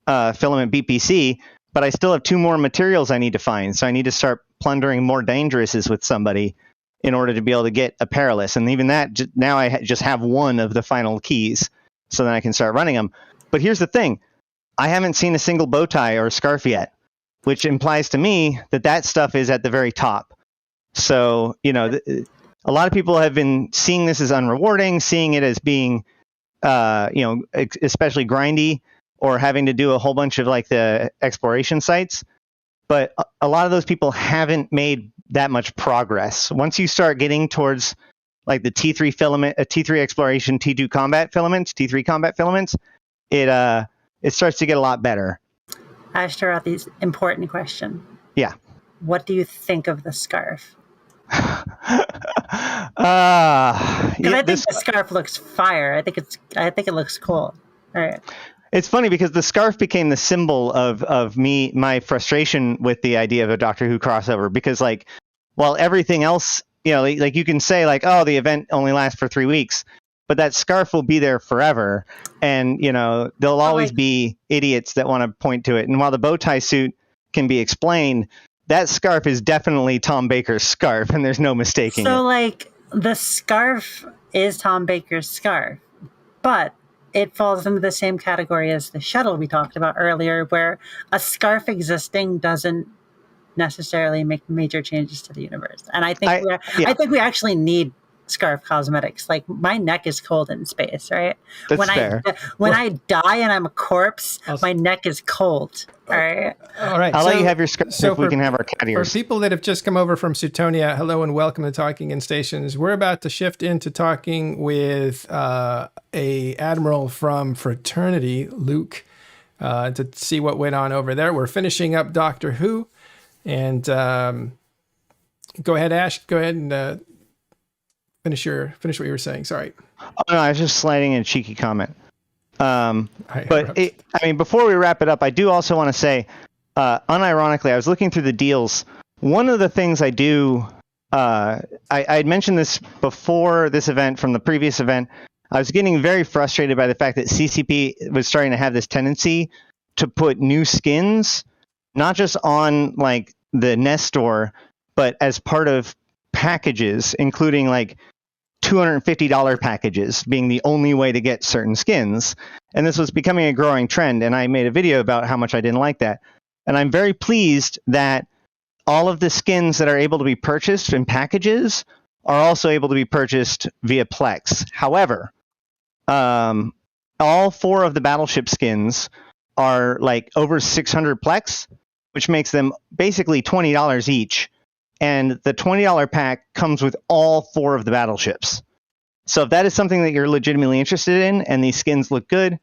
filament BPC, but I still have 2 more materials I need to find. So I need to start plundering more dangerouses with somebody in order to be able to get a perilous. And even that, now I just have 1 of the final keys, so then I can start running them. But here's the thing. I haven't seen a single bow tie or scarf yet, which implies to me that stuff is at the very top. So, a lot of people have been seeing this as unrewarding, seeing it as being, especially grindy, or having to do a whole bunch of the exploration sites. But a lot of those people haven't made that much progress. Once you start getting towards the T3 filament, T3 exploration, T2 combat filaments, T3 combat filaments, it starts to get a lot better. Ashtarathi's important question. Yeah. What do you think of the scarf? I think the scarf looks fire. I think it looks cool. All right. It's funny because the scarf became the symbol of my frustration with the idea of a Doctor Who crossover, because while everything else, you can say oh, the event only lasts for 3 weeks, but that scarf will be there forever. And, there'll always be idiots that want to point to it. And while the bow tie suit can be explained, that scarf is definitely Tom Baker's scarf, and there's no mistaking it. So the scarf is Tom Baker's scarf, but it falls into the same category as the shuttle we talked about earlier, where a scarf existing doesn't necessarily make major changes to the universe. And I think I think we actually need scarf cosmetics. My neck is cold in space, right? That's fair. When I die and I'm a corpse, my neck is cold. All right. I'll let you have your scarf so we can have our cat ears. For people that have just come over from Suetonia, hello and welcome to Talking in Stations. We're about to shift into talking with a admiral from Fraternity, Luke. to see what went on over there. We're finishing up Doctor Who, and go ahead, Ash. Go ahead and finish what you were saying. Sorry. Oh, no, I was just sliding in a cheeky comment. But before we wrap it up, I do also want to say, unironically, I was looking through the deals. One of the things I do, I had mentioned this before this event from the previous event. I was getting very frustrated by the fact that CCP was starting to have this tendency to put new skins, not just on like the Nest store, but as part of packages, including like $250 packages being the only way to get certain skins. And this was becoming a growing trend. And I made a video about how much I didn't like that. And I'm very pleased that all of the skins that are able to be purchased in packages are also able to be purchased via Plex. However, all 4 of the battleship skins are like over 600 Plex, which makes them basically $20 each. And the $20 pack comes with all 4 of the battleships. So if that is something that you're legitimately interested in, and these skins look good,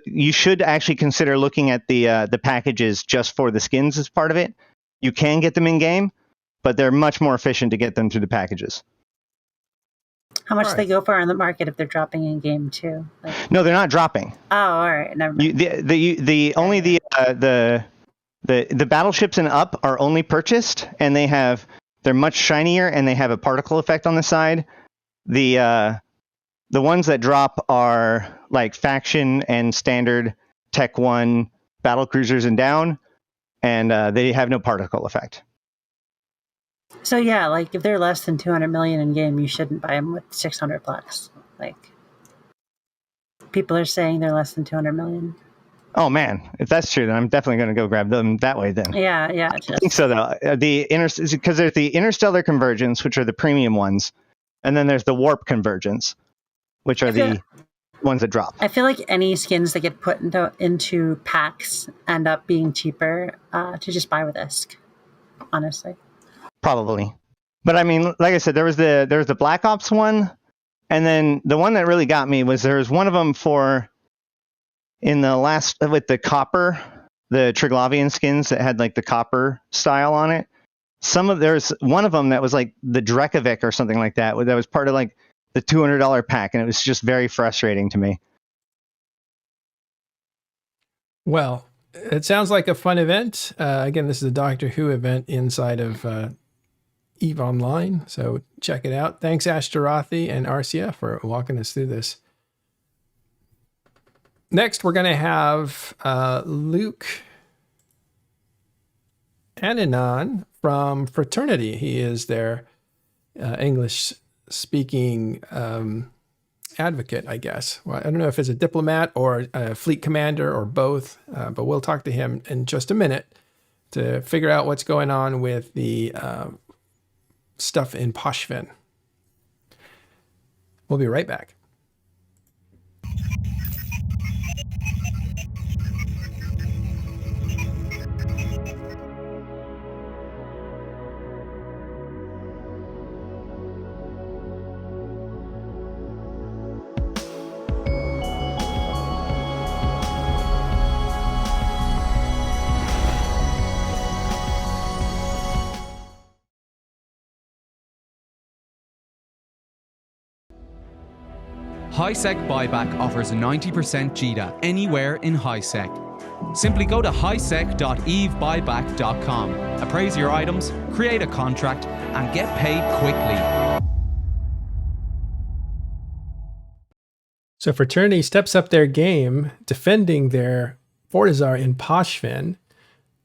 you should actually consider looking at the packages just for the skins as part of it. You can get them in game, but they're much more efficient to get them through the packages. How much do they go for on the market if they're dropping in game too? No, they're not dropping. Oh, all right, never mind. The battleships and up are only purchased, and they're much shinier, and they have a particle effect on the side. The ones that drop are like faction and standard Tech 1 battle cruisers and down, and they have no particle effect. So yeah, like if they're less than 200 million in game, you shouldn't buy them with 600 Plex. Like people are saying they're less than 200 million. Oh man, if that's true, then I'm definitely going to go grab them that way then. Yeah. I think so though. Because there's the Interstellar Convergence, which are the premium ones, and then there's the Warp Convergence, which are the ones that drop. I feel like any skins that get put into packs end up being cheaper to just buy with ISK, honestly. Probably. But I mean, like I said, there was the Black Ops one, and then the one that really got me was there was one of them in the last with the copper, the Triglavian skins that had like the copper style on it. There's one of them that was like the Drekovic or something like that was part of like the $200 pack, and it was just very frustrating to me. Well, it sounds like a fun event. Again, this is a Doctor Who event inside of EVE Online, so check it out. Thanks, Ashtarothi and Arcia, for walking us through this. Next, we're going to have Luke Anninan from Fraternity. He is their English-speaking advocate, I guess. Well, I don't know if it's a diplomat or a fleet commander or both, but we'll talk to him in just a minute to figure out what's going on with the stuff in Pochven. We'll be right back. HighSec Buyback offers 90% JITA anywhere in HighSec. Simply go to highsec.evebuyback.com, appraise your items, create a contract, and get paid quickly. So Fraternity steps up their game defending their Fortizar in Pochven,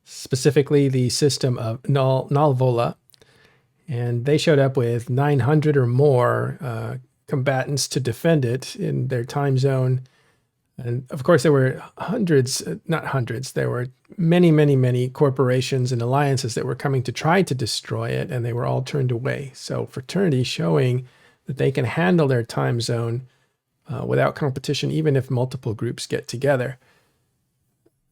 specifically the system of Nalvola. And they showed up with 900 or more combatants to defend it in their time zone. And of course, there were there were many corporations and alliances that were coming to try to destroy it, and they were all turned away. So Fraternity showing that they can handle their time zone without competition, even if multiple groups get together.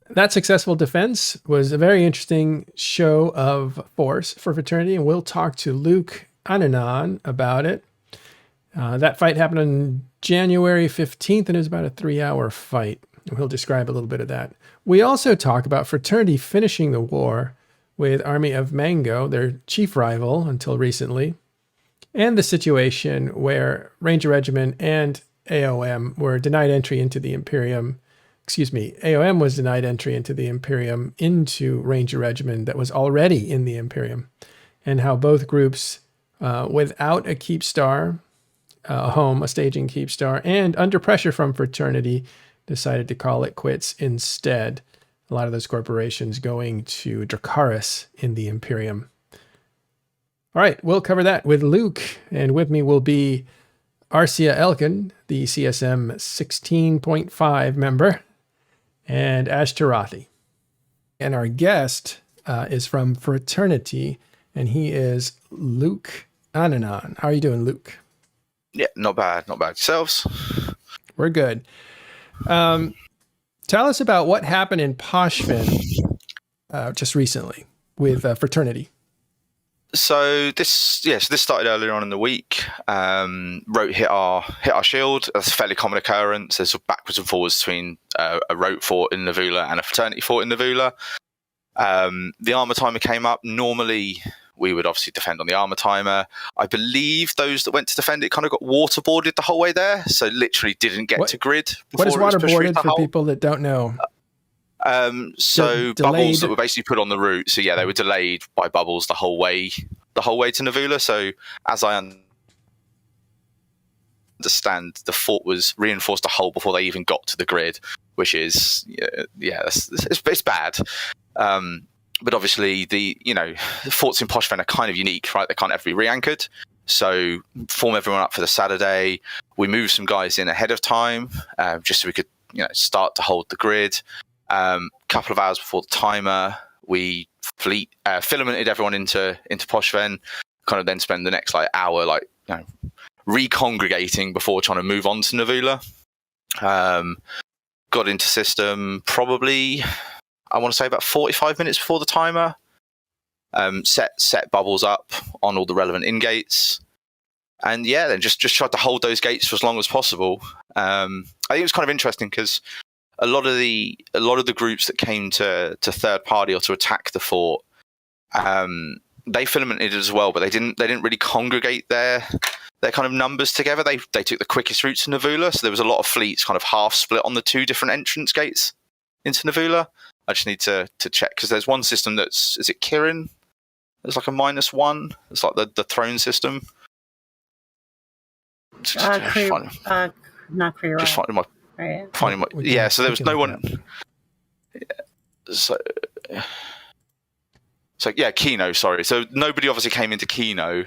That successful defense was a very interesting show of force for Fraternity, and we'll talk to Luke Anninan about it. That fight happened on January 15th, and it was about a 3-hour fight. We'll describe a little bit of that. We also talk about Fraternity finishing the war with Army of Mango, their chief rival until recently, and the situation where Ranger Regiment and AOM were denied entry into the Imperium. AOM was denied entry into the Imperium into Ranger Regiment that was already in the Imperium, and how both groups, without a keep star, a staging keep star, and under pressure from Fraternity, decided to call it quits instead. A lot of those corporations going to Dracarys in the Imperium. All right, we'll cover that with Luke, and with me will be Arcia Elkin, the CSM 16.5 member, and Ash Tarathi. And our guest is from Fraternity, and he is Luke Anninan. How are you doing, Luke? Yeah, not bad. Not bad. Yourselves? We're good. Tell us about what happened in Pochven just recently with Fraternity. So this started earlier on in the week. Rote hit our shield. That's a fairly common occurrence. There's backwards and forwards between a Rote fort in Navula and a Fraternity fort in Navula. The armor timer came up. Normally, we would obviously defend on the armor timer. I believe those that went to defend it kind of got waterboarded the whole way there, so literally didn't get to grid. What is waterboarded for people that don't know? So bubbles that were basically put on the route. So yeah, they were delayed by bubbles the whole way to Navula. So as I understand, the fort was reinforced a hole before they even got to the grid, which is it's bad. But obviously the forts in Pochven are kind of unique, right? They can't ever be re-anchored. So form everyone up for the Saturday. We moved some guys in ahead of time, just so we could start to hold the grid. Couple of hours before the timer, we filamented everyone into Pochven, kind of then spend the next hour recongregating before trying to move on to Navula. Got into system probably, I want to say, about 45 minutes before the timer. Set bubbles up on all the relevant in-gates. And yeah, then just tried to hold those gates for as long as possible. I think it was kind of interesting because a lot of the groups that came to third party or to attack the fort, they filamented as well, but they didn't really congregate their kind of numbers together. They took the quickest route to Navula, so there was a lot of fleets kind of half split on the two different entrance gates into Navula. I just need to check because there's one system is it Kirin? There's like a -1. It's like the throne system. Not Kree. Just finding my. Right. So there was no one. So yeah, Kino. Sorry. So nobody obviously came into Kino,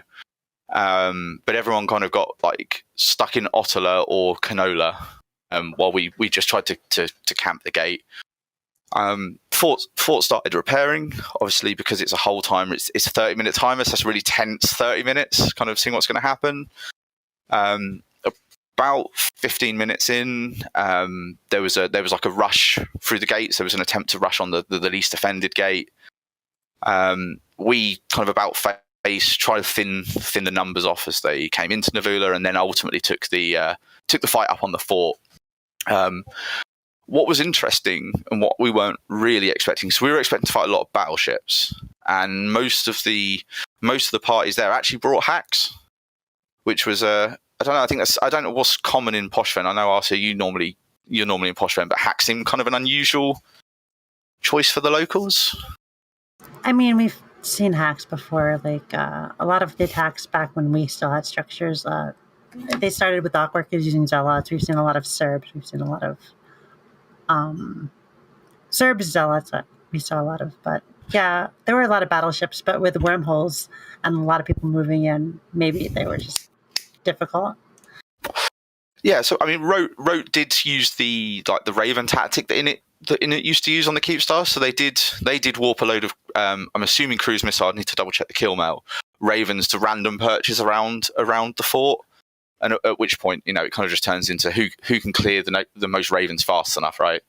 but everyone kind of got stuck in Ottala or Canola, while we just tried to camp the gate. Fort started repairing, obviously, because it's a whole timer. It's a 30-minute timer, so it's really tense 30 minutes, kind of seeing what's going to happen. About 15 minutes in, there was like a rush through the gates. There was an attempt to rush on the least defended gate. We kind of about face try to thin the numbers off as they came into Navula, and then ultimately took the fight up on the fort. What was interesting and what we weren't really expecting, so we were expecting to fight a lot of battleships, and most of the parties there actually brought hacks, which was I don't know what's common in Pochven. I know, Arcia, you're normally in Pochven, but hacks seem kind of an unusual choice for the locals. I mean, we've seen hacks before. A lot of the attacks back when we still had structures, they started with Awkworkers using Zealots. We've seen a lot of Serbs. We've seen a lot of Serbs Zealots. We saw a lot of, but yeah, there were a lot of battleships, but with wormholes and a lot of people moving in, maybe they were just difficult. Yeah, so I mean, Rote did use the Raven tactic that Init used to use on the Keepstar. So they did warp a load of I'm assuming cruise missile. I need to double check the kill mail. Ravens to random perches around the fort, and at which point it kind of just turns into who can clear the most Ravens fast enough, right?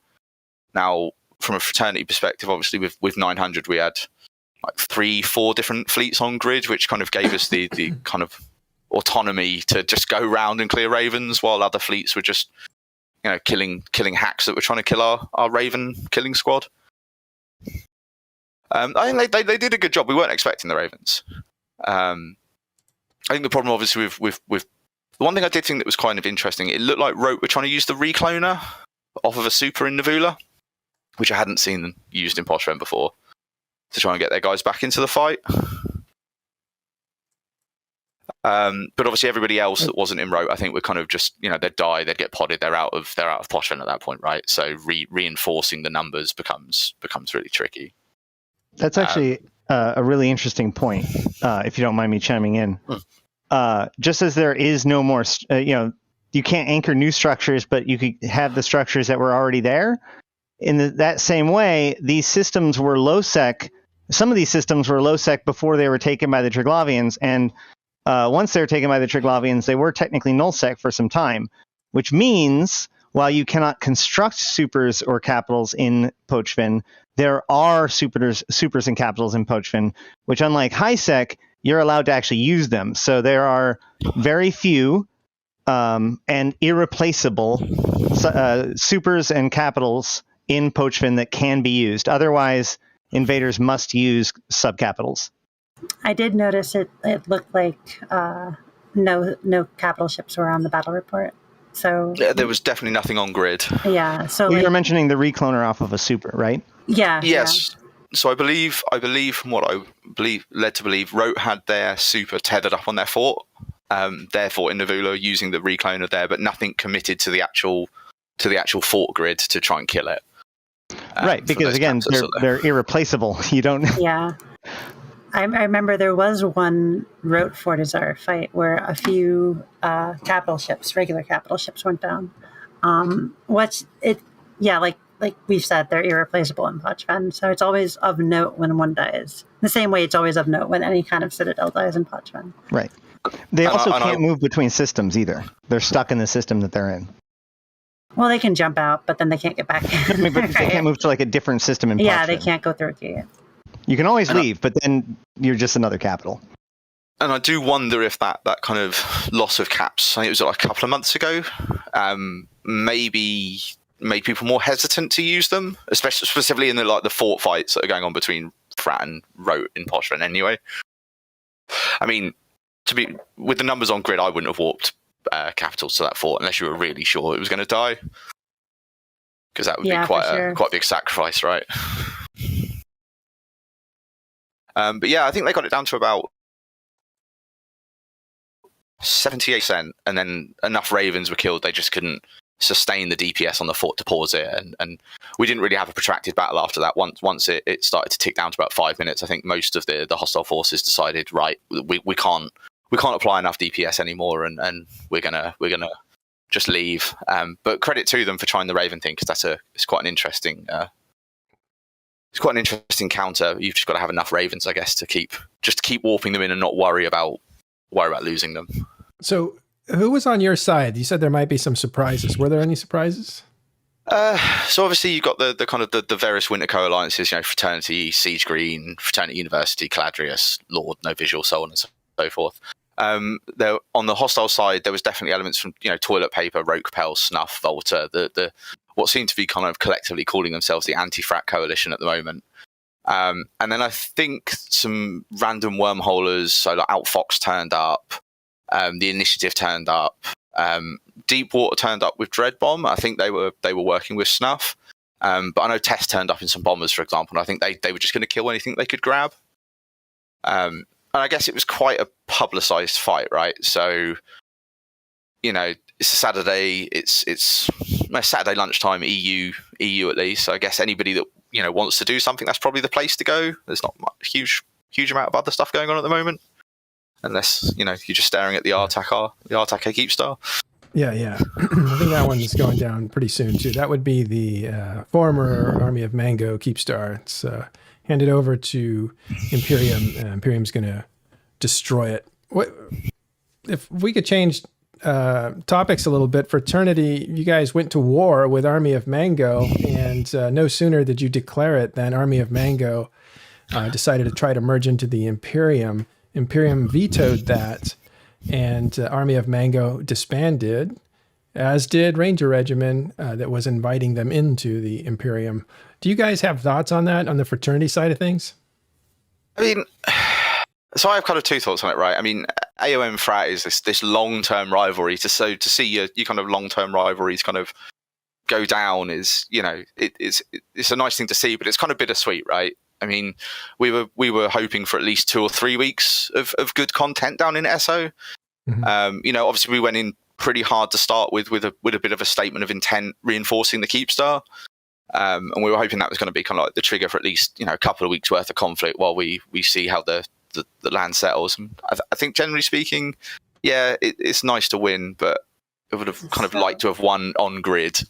Now, from a Fraternity perspective, obviously with 900 we had 3-4 different fleets on grid, which kind of gave us the kind of autonomy to just go round and clear Ravens, while other fleets were just killing hacks that were trying to kill our Raven killing squad. I think they did a good job. We weren't expecting the Ravens. I think the problem, obviously, with the one thing I did think that was kind of interesting, it looked like Rote were trying to use the recloner off of a super in Navula, which I hadn't seen used in Pochven before, to try and get their guys back into the fight. But obviously everybody else that wasn't in Rote, I think, were kind of just, they'd die, they'd get podded, they're out of Pochven at that point, right? So reinforcing the numbers becomes really tricky. That's actually a really interesting point, if you don't mind me chiming in. Just as there is no more, you can't anchor new structures, but you could have the structures that were already there. In that same way, these systems were low-sec. Some of these systems were low-sec before they were taken by the Triglavians, and once they were taken by the Triglavians, they were technically null-sec for some time, which means while you cannot construct supers or capitals in Pochven, there are supers and capitals in Pochven, which, unlike high-sec, you're allowed to actually use them. So there are very few and irreplaceable supers and capitals in Pochven that can be used. Otherwise, invaders must use subcapitals. I did notice it looked like no capital ships were on the battle report. So yeah, there was definitely nothing on grid. Yeah. So you were mentioning the recloner off of a super, right? Yeah. Yes. Yeah. So I believe from what I led to believe, Rote had their super tethered up on their fort in Navula using the recloner there, but nothing committed to the actual fort grid to try and kill it. Right, because again, they're irreplaceable. You don't. Yeah. I remember there was one Rote Fortizar fight where a few regular capital ships went down. Like we've said, they're irreplaceable in Pochven, so it's always of note when one dies. The same way it's always of note when any kind of citadel dies in Pochven. Right. They also can't move between systems either. They're stuck in the system that they're in. Well, they can jump out, but then they can't get back in. But they can't move to like a different system in Pochven. Yeah, they can't go through a gate. You can always leave, but then you're just another capital. And I do wonder if that kind of loss of caps, I think it was like a couple of months ago, maybe made people more hesitant to use them, especially specifically in the fort fights that are going on between Frat and Rote in Pochven anyway. I mean, with the numbers on grid, I wouldn't have warped capitals to that fort unless you were really sure it was going to die, because that would be quite a big sacrifice, right? But yeah, I think they got it down to about 78%, and then enough Ravens were killed, they just couldn't sustain the DPS on the fort to pause it, and we didn't really have a protracted battle after that. Once it started to tick down to about 5 minutes, I think most of the hostile forces decided, right, we can't apply enough DPS anymore, and we're gonna just leave. But credit to them for trying the Raven thing, because it's quite an interesting counter. You've just got to have enough Ravens, I guess, to keep warping them in and not worry about losing them. So who was on your side? You said there might be some surprises. Were there any surprises? So obviously you've got the kind of the various winter co-alliances, Fraternity, Siege Green, Fraternity University, Caladrius, Lord, No Visual, so on and so forth. There, on the hostile side, there was definitely elements from Toilet Paper, Rote Capel, Snuff, Volta, the what seem to be kind of collectively calling themselves the anti-frat coalition at the moment. And then I think some random wormholers, so like Outfox turned up, the Initiative turned up, Deepwater turned up with Dread Bomb. I think they were working with Snuff. But I know Test turned up in some bombers, for example, and I think they were just going to kill anything they could grab. And I guess it was quite a publicized fight, right? So, it's a Saturday. It's Saturday lunchtime, EU at least. So I guess anybody that wants to do something, that's probably the place to go. There's not much, huge amount of other stuff going on at the moment, unless you're just staring at the Artak Keepstar. Yeah. I think that one's going down pretty soon too. That would be the former Army of Mango Keepstar. It's handed over to Imperium. Imperium's going to destroy it. What if we could change topics a little bit? Fraternity, you guys went to war with Army of Mango, and no sooner did you declare it than Army of Mango decided to try to merge into the Imperium. Imperium vetoed that, and Army of Mango disbanded. as did Ranger Regiment that was inviting them into the Imperium. Do you guys have thoughts on that, on the fraternity side of things? I mean, so I have kind of two thoughts on it, right? I mean, AOM Frat is this long-term rivalry. To see your kind of long-term rivalries kind of go down is, it's a nice thing to see, but it's kind of bittersweet, right? I mean, we were hoping for at least 2 or 3 weeks of good content down in SO. Mm-hmm. Obviously we went in pretty hard to start with a bit of a statement of intent reinforcing the Keep Star. And we were hoping that was going to be kind of like the trigger for at least, a couple of weeks worth of conflict while we see how the land settles. And I think generally speaking, yeah, it's nice to win, but it would have kind of liked to have won on grid.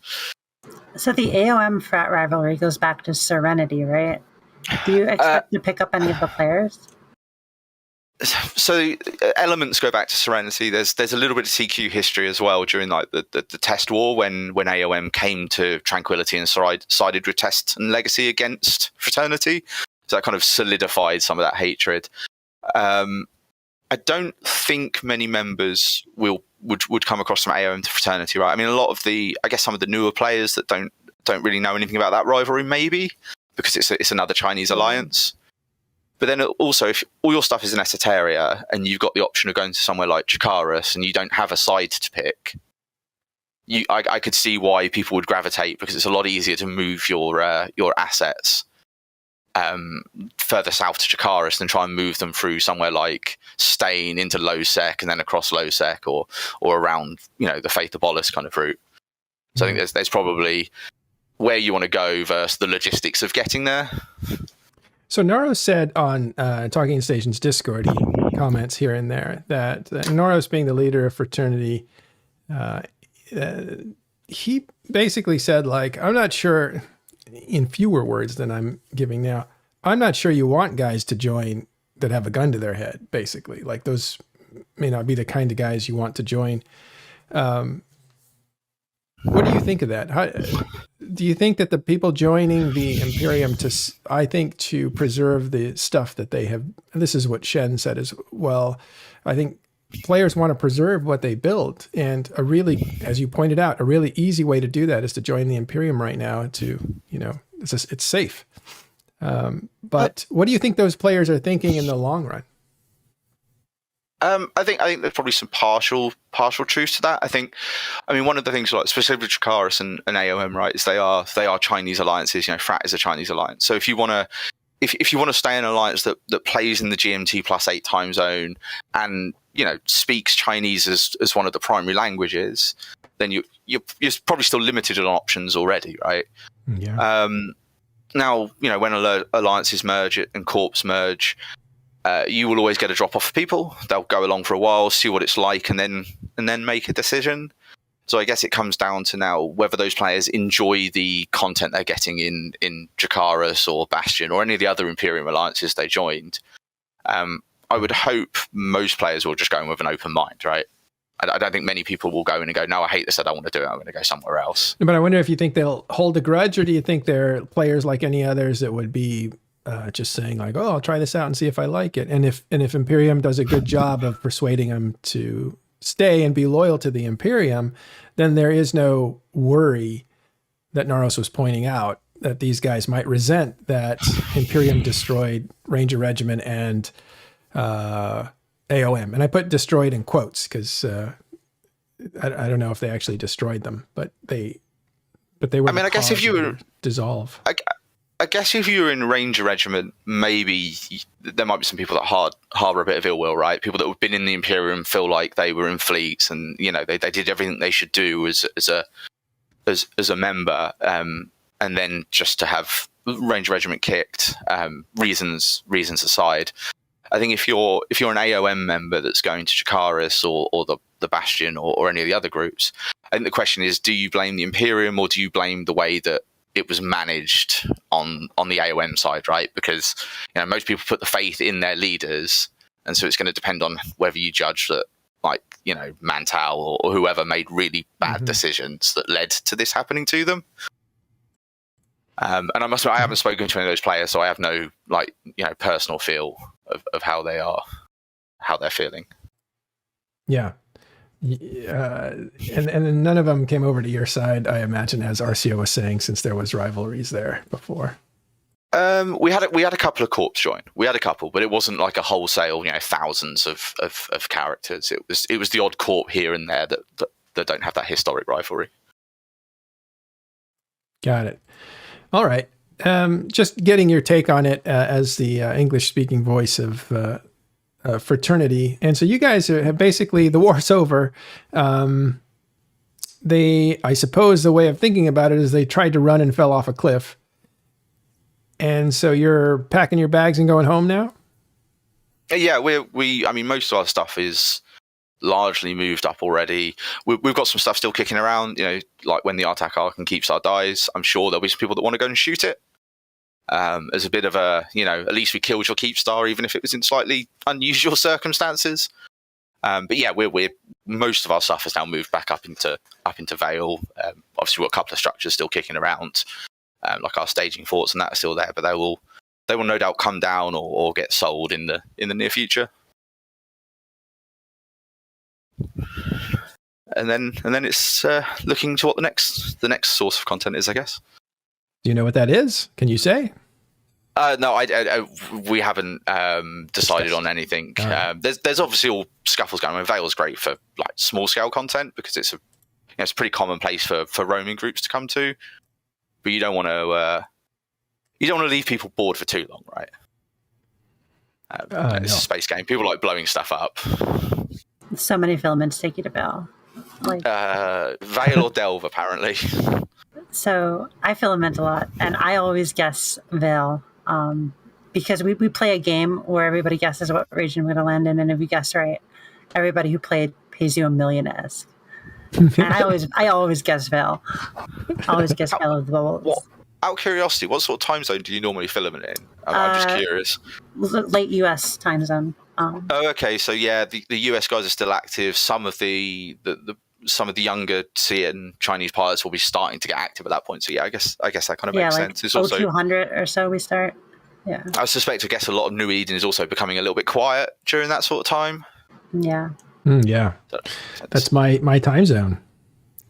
So the AOM Frat rivalry goes back to Serenity, right? Do you expect to pick up any of the players? So elements go back to Serenity. There's a little bit of CQ history as well during like the test war when AOM came to Tranquility and sided with Test and Legacy against Fraternity. So that kind of solidified some of that hatred. I don't think many members would come across from AOM to Fraternity, right? I mean, a lot of some of the newer players that don't really know anything about that rivalry, maybe because it's another Chinese alliance. But then also, if all your stuff is in Esoteria and you've got the option of going to somewhere like Chikaris and you don't have a side to pick, I could see why people would gravitate, because it's a lot easier to move your assets further south to Chikaris than try and move them through somewhere like Stain into Lowsec and then across Lowsec or around the Faith of Bolus kind of route. So I think there's probably where you want to go versus the logistics of getting there. So Naro said on Talking Station's Discord, he comments here and there that Naros being the leader of Fraternity, he basically said, like, I'm not sure, in fewer words than I'm giving now, I'm not sure you want guys to join that have a gun to their head, basically. Like, those may not be the kind of guys you want to join. What do you think of that? Do you think that the people joining the Imperium to preserve the stuff that they have, and this is what Shen said as well, I think players want to preserve what they built, and a really, as you pointed out, a really easy way to do that is to join the Imperium right now it's safe. But what do you think those players are thinking in the long run? I think there's probably some partial truth to that. I mean, one of the things, like specifically Chikaris and AOM, right, is they are Chinese alliances. Frat is a Chinese alliance. So if you want to stay in an alliance that plays in the GMT +8 time zone and speaks Chinese as one of the primary languages, then you're probably still limited on options already, right? Yeah. Now when alliances merge and corps merge, you will always get a drop off of people. They'll go along for a while, see what it's like, and then make a decision. So I guess it comes down to now whether those players enjoy the content they're getting in Chikaris or Bastion or any of the other Imperium alliances they joined. I would hope most players will just go in with an open mind, right? I don't think many people will go in and go, no, I hate this, I don't want to do it, I'm going to go somewhere else. But I wonder if you think they'll hold a grudge, or do you think they're players like any others that would be just saying like, oh, I'll try this out and see if I like it. And if Imperium does a good job of persuading them to stay and be loyal to the Imperium, then there is no worry that Naros was pointing out that these guys might resent that Imperium destroyed Ranger Regiment and AOM. And I put destroyed in quotes because I don't know if they actually destroyed them, but they were. I mean, I guess if you were dissolve. I guess if you were in Ranger Regiment, maybe there might be some people that harbor a bit of ill will, right? People that have been in the Imperium feel like they were in fleets and they did everything they should do as a member, and then just to have Ranger Regiment kicked, reasons aside. I think if you're an AOM member that's going to Chikaris or the Bastion or any of the other groups, I think the question is, do you blame the Imperium or do you blame the way that it was managed on the AOM side, right? Because most people put the faith in their leaders, and so it's going to depend on whether you judge that, like Mantal or whoever made really bad decisions that led to this happening to them. And I must admit, I haven't spoken to any of those players, so I have no personal feel of how they're feeling. Yeah. And then none of them came over to your side, I imagine, as Arcia was saying, since there was rivalries there before. We had a couple of corps join. We had a couple, but it wasn't like a wholesale, thousands of characters. It was the odd corps here and there that don't have that historic rivalry. Got it. All right. Just getting your take on it as the English-speaking voice of Fraternity. And so you guys have basically, the war's over. I suppose the way of thinking about it is they tried to run and fell off a cliff. And so you're packing your bags and going home now? Yeah, I mean, most of our stuff is largely moved up already. We've got some stuff still kicking around, like when the Artak Archon keeps our dies. I'm sure there'll be some people that want to go and shoot it. As a bit of a, at least we killed your keep star, even if it was in slightly unusual circumstances. But yeah, we're most of our stuff has now moved back up into Vale. Obviously, we've got a couple of structures still kicking around, like our staging forts, and that's still there. But they will no doubt come down or get sold in the near future. And then it's looking to what the next source of content is, I guess. Do you know what that is? Can you say? No, we haven't decided on anything. There's obviously all scuffles going on. Vale's great for like small scale content because it's a pretty common place for roaming groups to come to. But you don't want to leave people bored for too long, right? It's a space game. People like blowing stuff up. So many filaments take you to Bell. Vale or Delve, apparently. So I filament a lot, and I always guess Vale because we play a game where everybody guesses what region we're going to land in, and if you guess right, everybody who played pays you $1 million. And I always guess Vale. I always guess Vale of the Bubbles. Out of curiosity, what sort of time zone do you normally filament in? I'm just curious. Late US time zone. Okay. So yeah, the US guys are still active. Some of the younger CN Chinese pilots will be starting to get active at that point. So yeah, I guess that kind of makes sense. It's also 0200 or so we start. Yeah. I suspect, I guess a lot of New Eden is also becoming a little bit quiet during that sort of time. Yeah. Yeah. That's my time zone.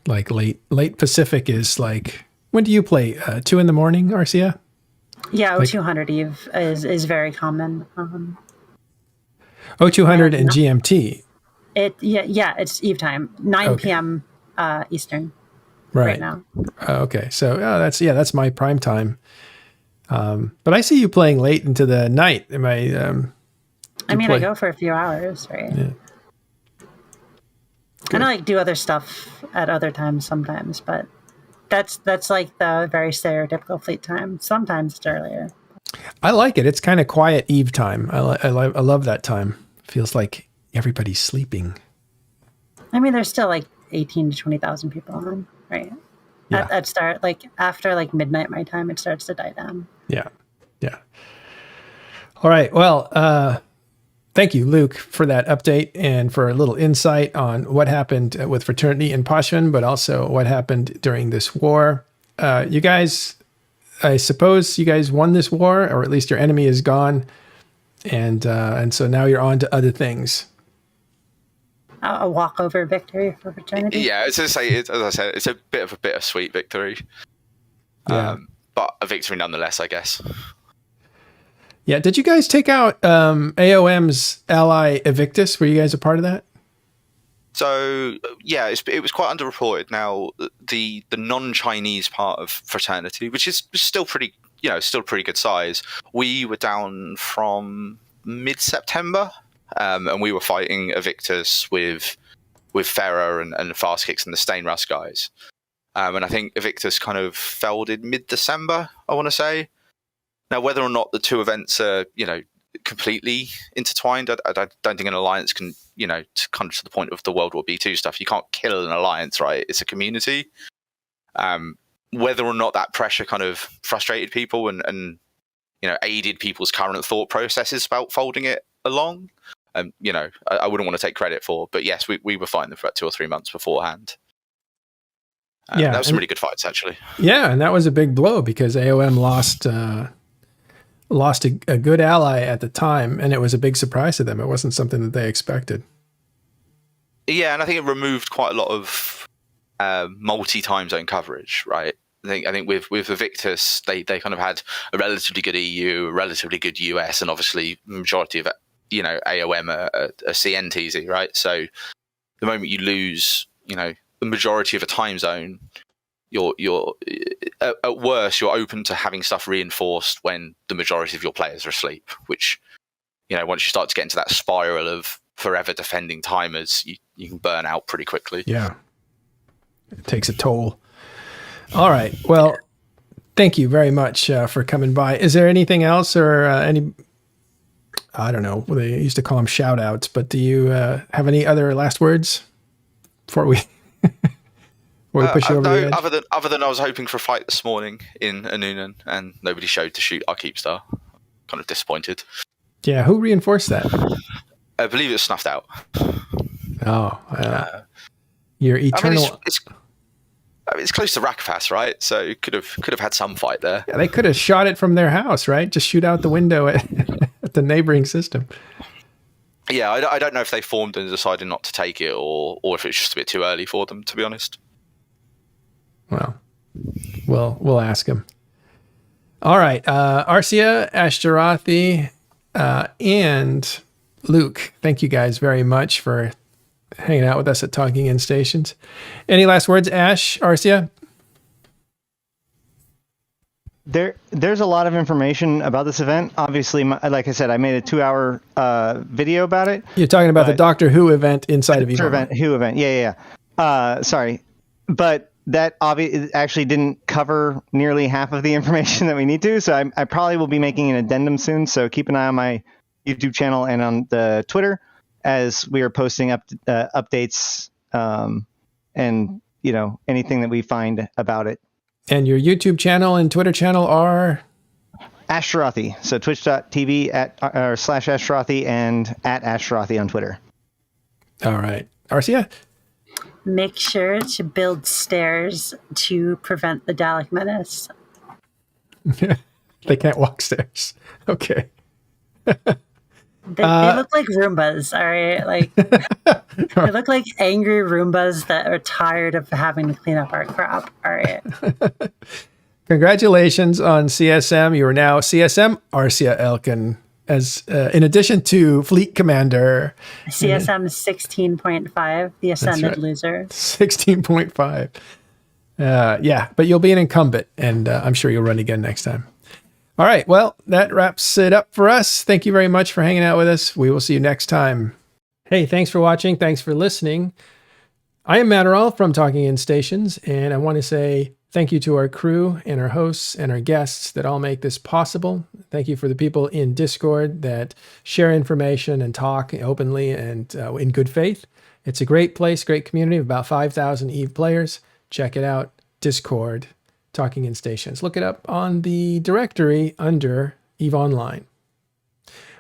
Like late Pacific is like, when do you play? 2 in the morning, Arcia? Yeah, 0200 Eve is very common. 0200 and GMT. It's Eve time, 9 p.m. Eastern. Right now. Okay, so that's my prime time. But I see you playing late into the night. Am I? I go for a few hours, right? Yeah. And I do other stuff at other times sometimes, but that's like the very stereotypical fleet time. Sometimes it's earlier. I like it. It's kind of quiet Eve time. I love that time. Feels like everybody's sleeping. I mean, there's still like 18 to 20,000 people on, right? Yeah. At start, like after like midnight my time, it starts to die down. Yeah. All right. Well, thank you, Luke, for that update and for a little insight on what happened with Fraternity and Pochven, but also what happened during this war. You guys, I suppose you guys won this war, or at least your enemy is gone. And so now you're on to other things. A walkover victory for Fraternity. Yeah, as I said, it's a bit of a bittersweet victory. Yeah. But a victory nonetheless, I guess. Yeah. Did you guys take out AOM's ally Evictus? Were you guys a part of that? So yeah, it was quite underreported. Now the non-Chinese part of Fraternity, which is still pretty, still pretty good size. We were down from mid-September, and we were fighting Evictus with Ferrer and Fast Kicks and the Stainrust guys. And I think Evictus kind of folded mid-December, I want to say. Now, whether or not the two events are, completely intertwined, I don't think an alliance can, to kind of to the point of the World War B2 stuff, you can't kill an alliance, right? It's a community. Whether or not that pressure kind of frustrated people and aided people's current thought processes about folding it along, I wouldn't want to take credit for. But yes, we were fighting them for about 2 or 3 months beforehand. That was some really good fights, actually. Yeah, and that was a big blow because AOM lost a good ally at the time, and it was a big surprise to them. It wasn't something that they expected. Yeah, and I think it removed quite a lot of multi-time zone coverage, right? I think with Invictus, they kind of had a relatively good EU, a relatively good US, and obviously majority of AOM are CNTZ, right? So the moment you lose, the majority of a time zone, you're at worst you're open to having stuff reinforced when the majority of your players are asleep. Which, once you start to get into that spiral of forever defending timers, you can burn out pretty quickly. Yeah, it takes a toll. All right. Well, thank you very much for coming by. Is there anything else or any? I don't know. They used to call them shout outs, but do you have any other last words before we push you over the edge? Other than I was hoping for a fight this morning in Anninan and nobody showed to shoot our Keepstar. Kind of disappointed. Yeah, who reinforced that? I believe it was snuffed out. Oh, your eternal. It's close to Rakpass, right? So could have had some fight there. Yeah, they could have shot it from their house, right? Just shoot out the window at the neighboring system. Yeah, I don't know if they formed and decided not to take it, or if it's just a bit too early for them, to be honest. Well, we'll ask him. All right, Arcia, Ashtarothi, and Luke, thank you guys very much for hanging out with us at Talking In Stations. Any last words, Ash, Arcia? There's a lot of information about this event. Obviously, like I said, I made a 2-hour video about it. You're talking about the Doctor Who event inside of EVE. Who event? Yeah. Sorry, but that actually didn't cover nearly half of the information that we need to. So I probably will be making an addendum soon. So keep an eye on my YouTube channel and on the Twitter as we are posting updates and anything that we find about it. And your YouTube channel and Twitter channel are Ashtarothi. So twitch.tv /Ashtarothi and @Ashtarothi on Twitter. All right. Arcia? Make sure to build stairs to prevent the Dalek menace. They can't walk stairs. Okay. They look like Roombas, all right? Like they look like angry Roombas that are tired of having to clean up our crap, all right? Congratulations on CSM. You are now CSM Arcia Elkin, as in addition to Fleet Commander. CSM 16.5, the Ascended Loser. 16.5. Yeah, but you'll be an incumbent, and I'm sure you'll run again next time. All right, well, that wraps it up for us. Thank you very much for hanging out with us. We will see you next time. Hey, thanks for watching. Thanks for listening. I am Matterall from Talking In Stations, and I want to say thank you to our crew and our hosts and our guests that all make this possible. Thank you for the people in Discord that share information and talk openly and in good faith. It's a great place, great community of about 5,000 EVE players. Check it out. Discord, Talking In Stations. Look it up on the directory under EVE Online.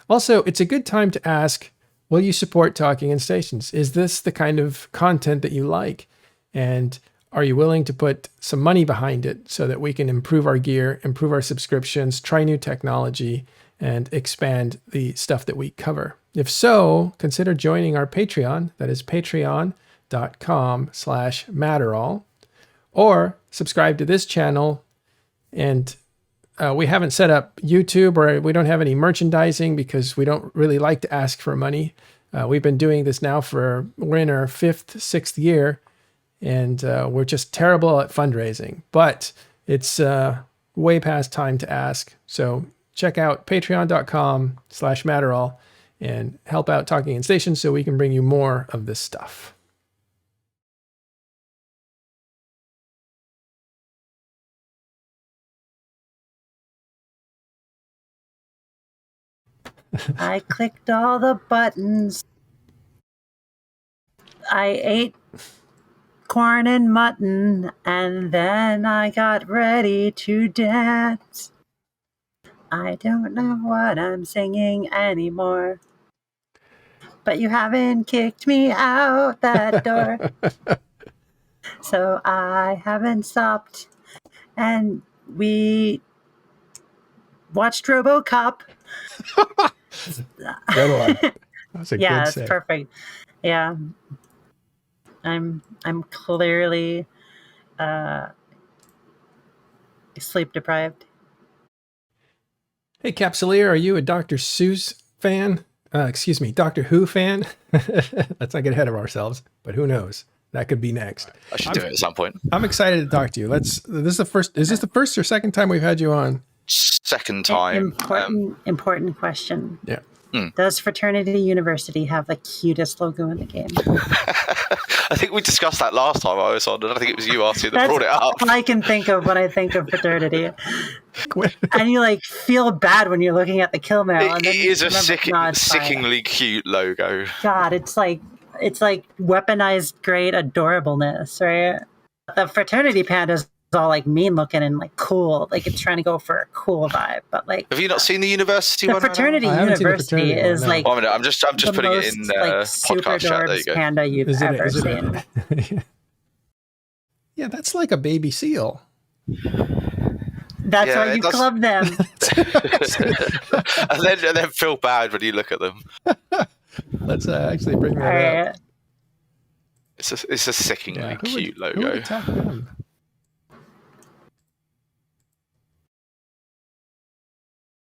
Also, it's a good time to ask, will you support Talking In Stations? Is this the kind of content that you like? And are you willing to put some money behind it so that we can improve our gear, improve our subscriptions, try new technology, and expand the stuff that we cover? If so, consider joining our Patreon. That is patreon.com/Matterall. Or subscribe to this channel. And we haven't set up YouTube, or we don't have any merchandising because we don't really like to ask for money. We've been doing this now we're in our 5th, 6th year, and we're just terrible at fundraising. But it's way past time to ask. So check out patreon.com/Matterall and help out Talking In Stations so we can bring you more of this stuff. I clicked all the buttons. I ate corn and mutton, and then I got ready to dance. I don't know what I'm singing anymore, but you haven't kicked me out that door. So I haven't stopped, and we watched RoboCop. That's a Yeah, good it's set. perfect. Yeah. I'm clearly sleep deprived. Hey, Capsuleer, are you a Dr. Seuss fan? Excuse me, Doctor Who fan? Let's not get ahead of ourselves, but who knows? That could be next. I should do it at some point. I'm excited to talk to you. Is this the first or second time we've had you on? Second time. Important question. Yeah. Does Fraternity University have the cutest logo in the game? I think we discussed that last time I was on, and I think it was you, Artie, that brought it up. All I can think of when I think of Fraternity. And you like feel bad when you're looking at the kill mail. And then It is a remember, sickeningly cute logo. God, it's like weaponized great adorableness, right? The Fraternity panda is all like mean looking and like cool, like it's trying to go for a cool vibe. But like, have you not seen the university the one? Fraternity University is one, no. like. Well, I'm just putting it in super podcast chat. There you go. panda you've ever seen. Yeah, that's like a baby seal. That's why you club them. and then feel bad when you look at them. Let's actually bring that up. It's a sickeningly cute logo. Who would attack them?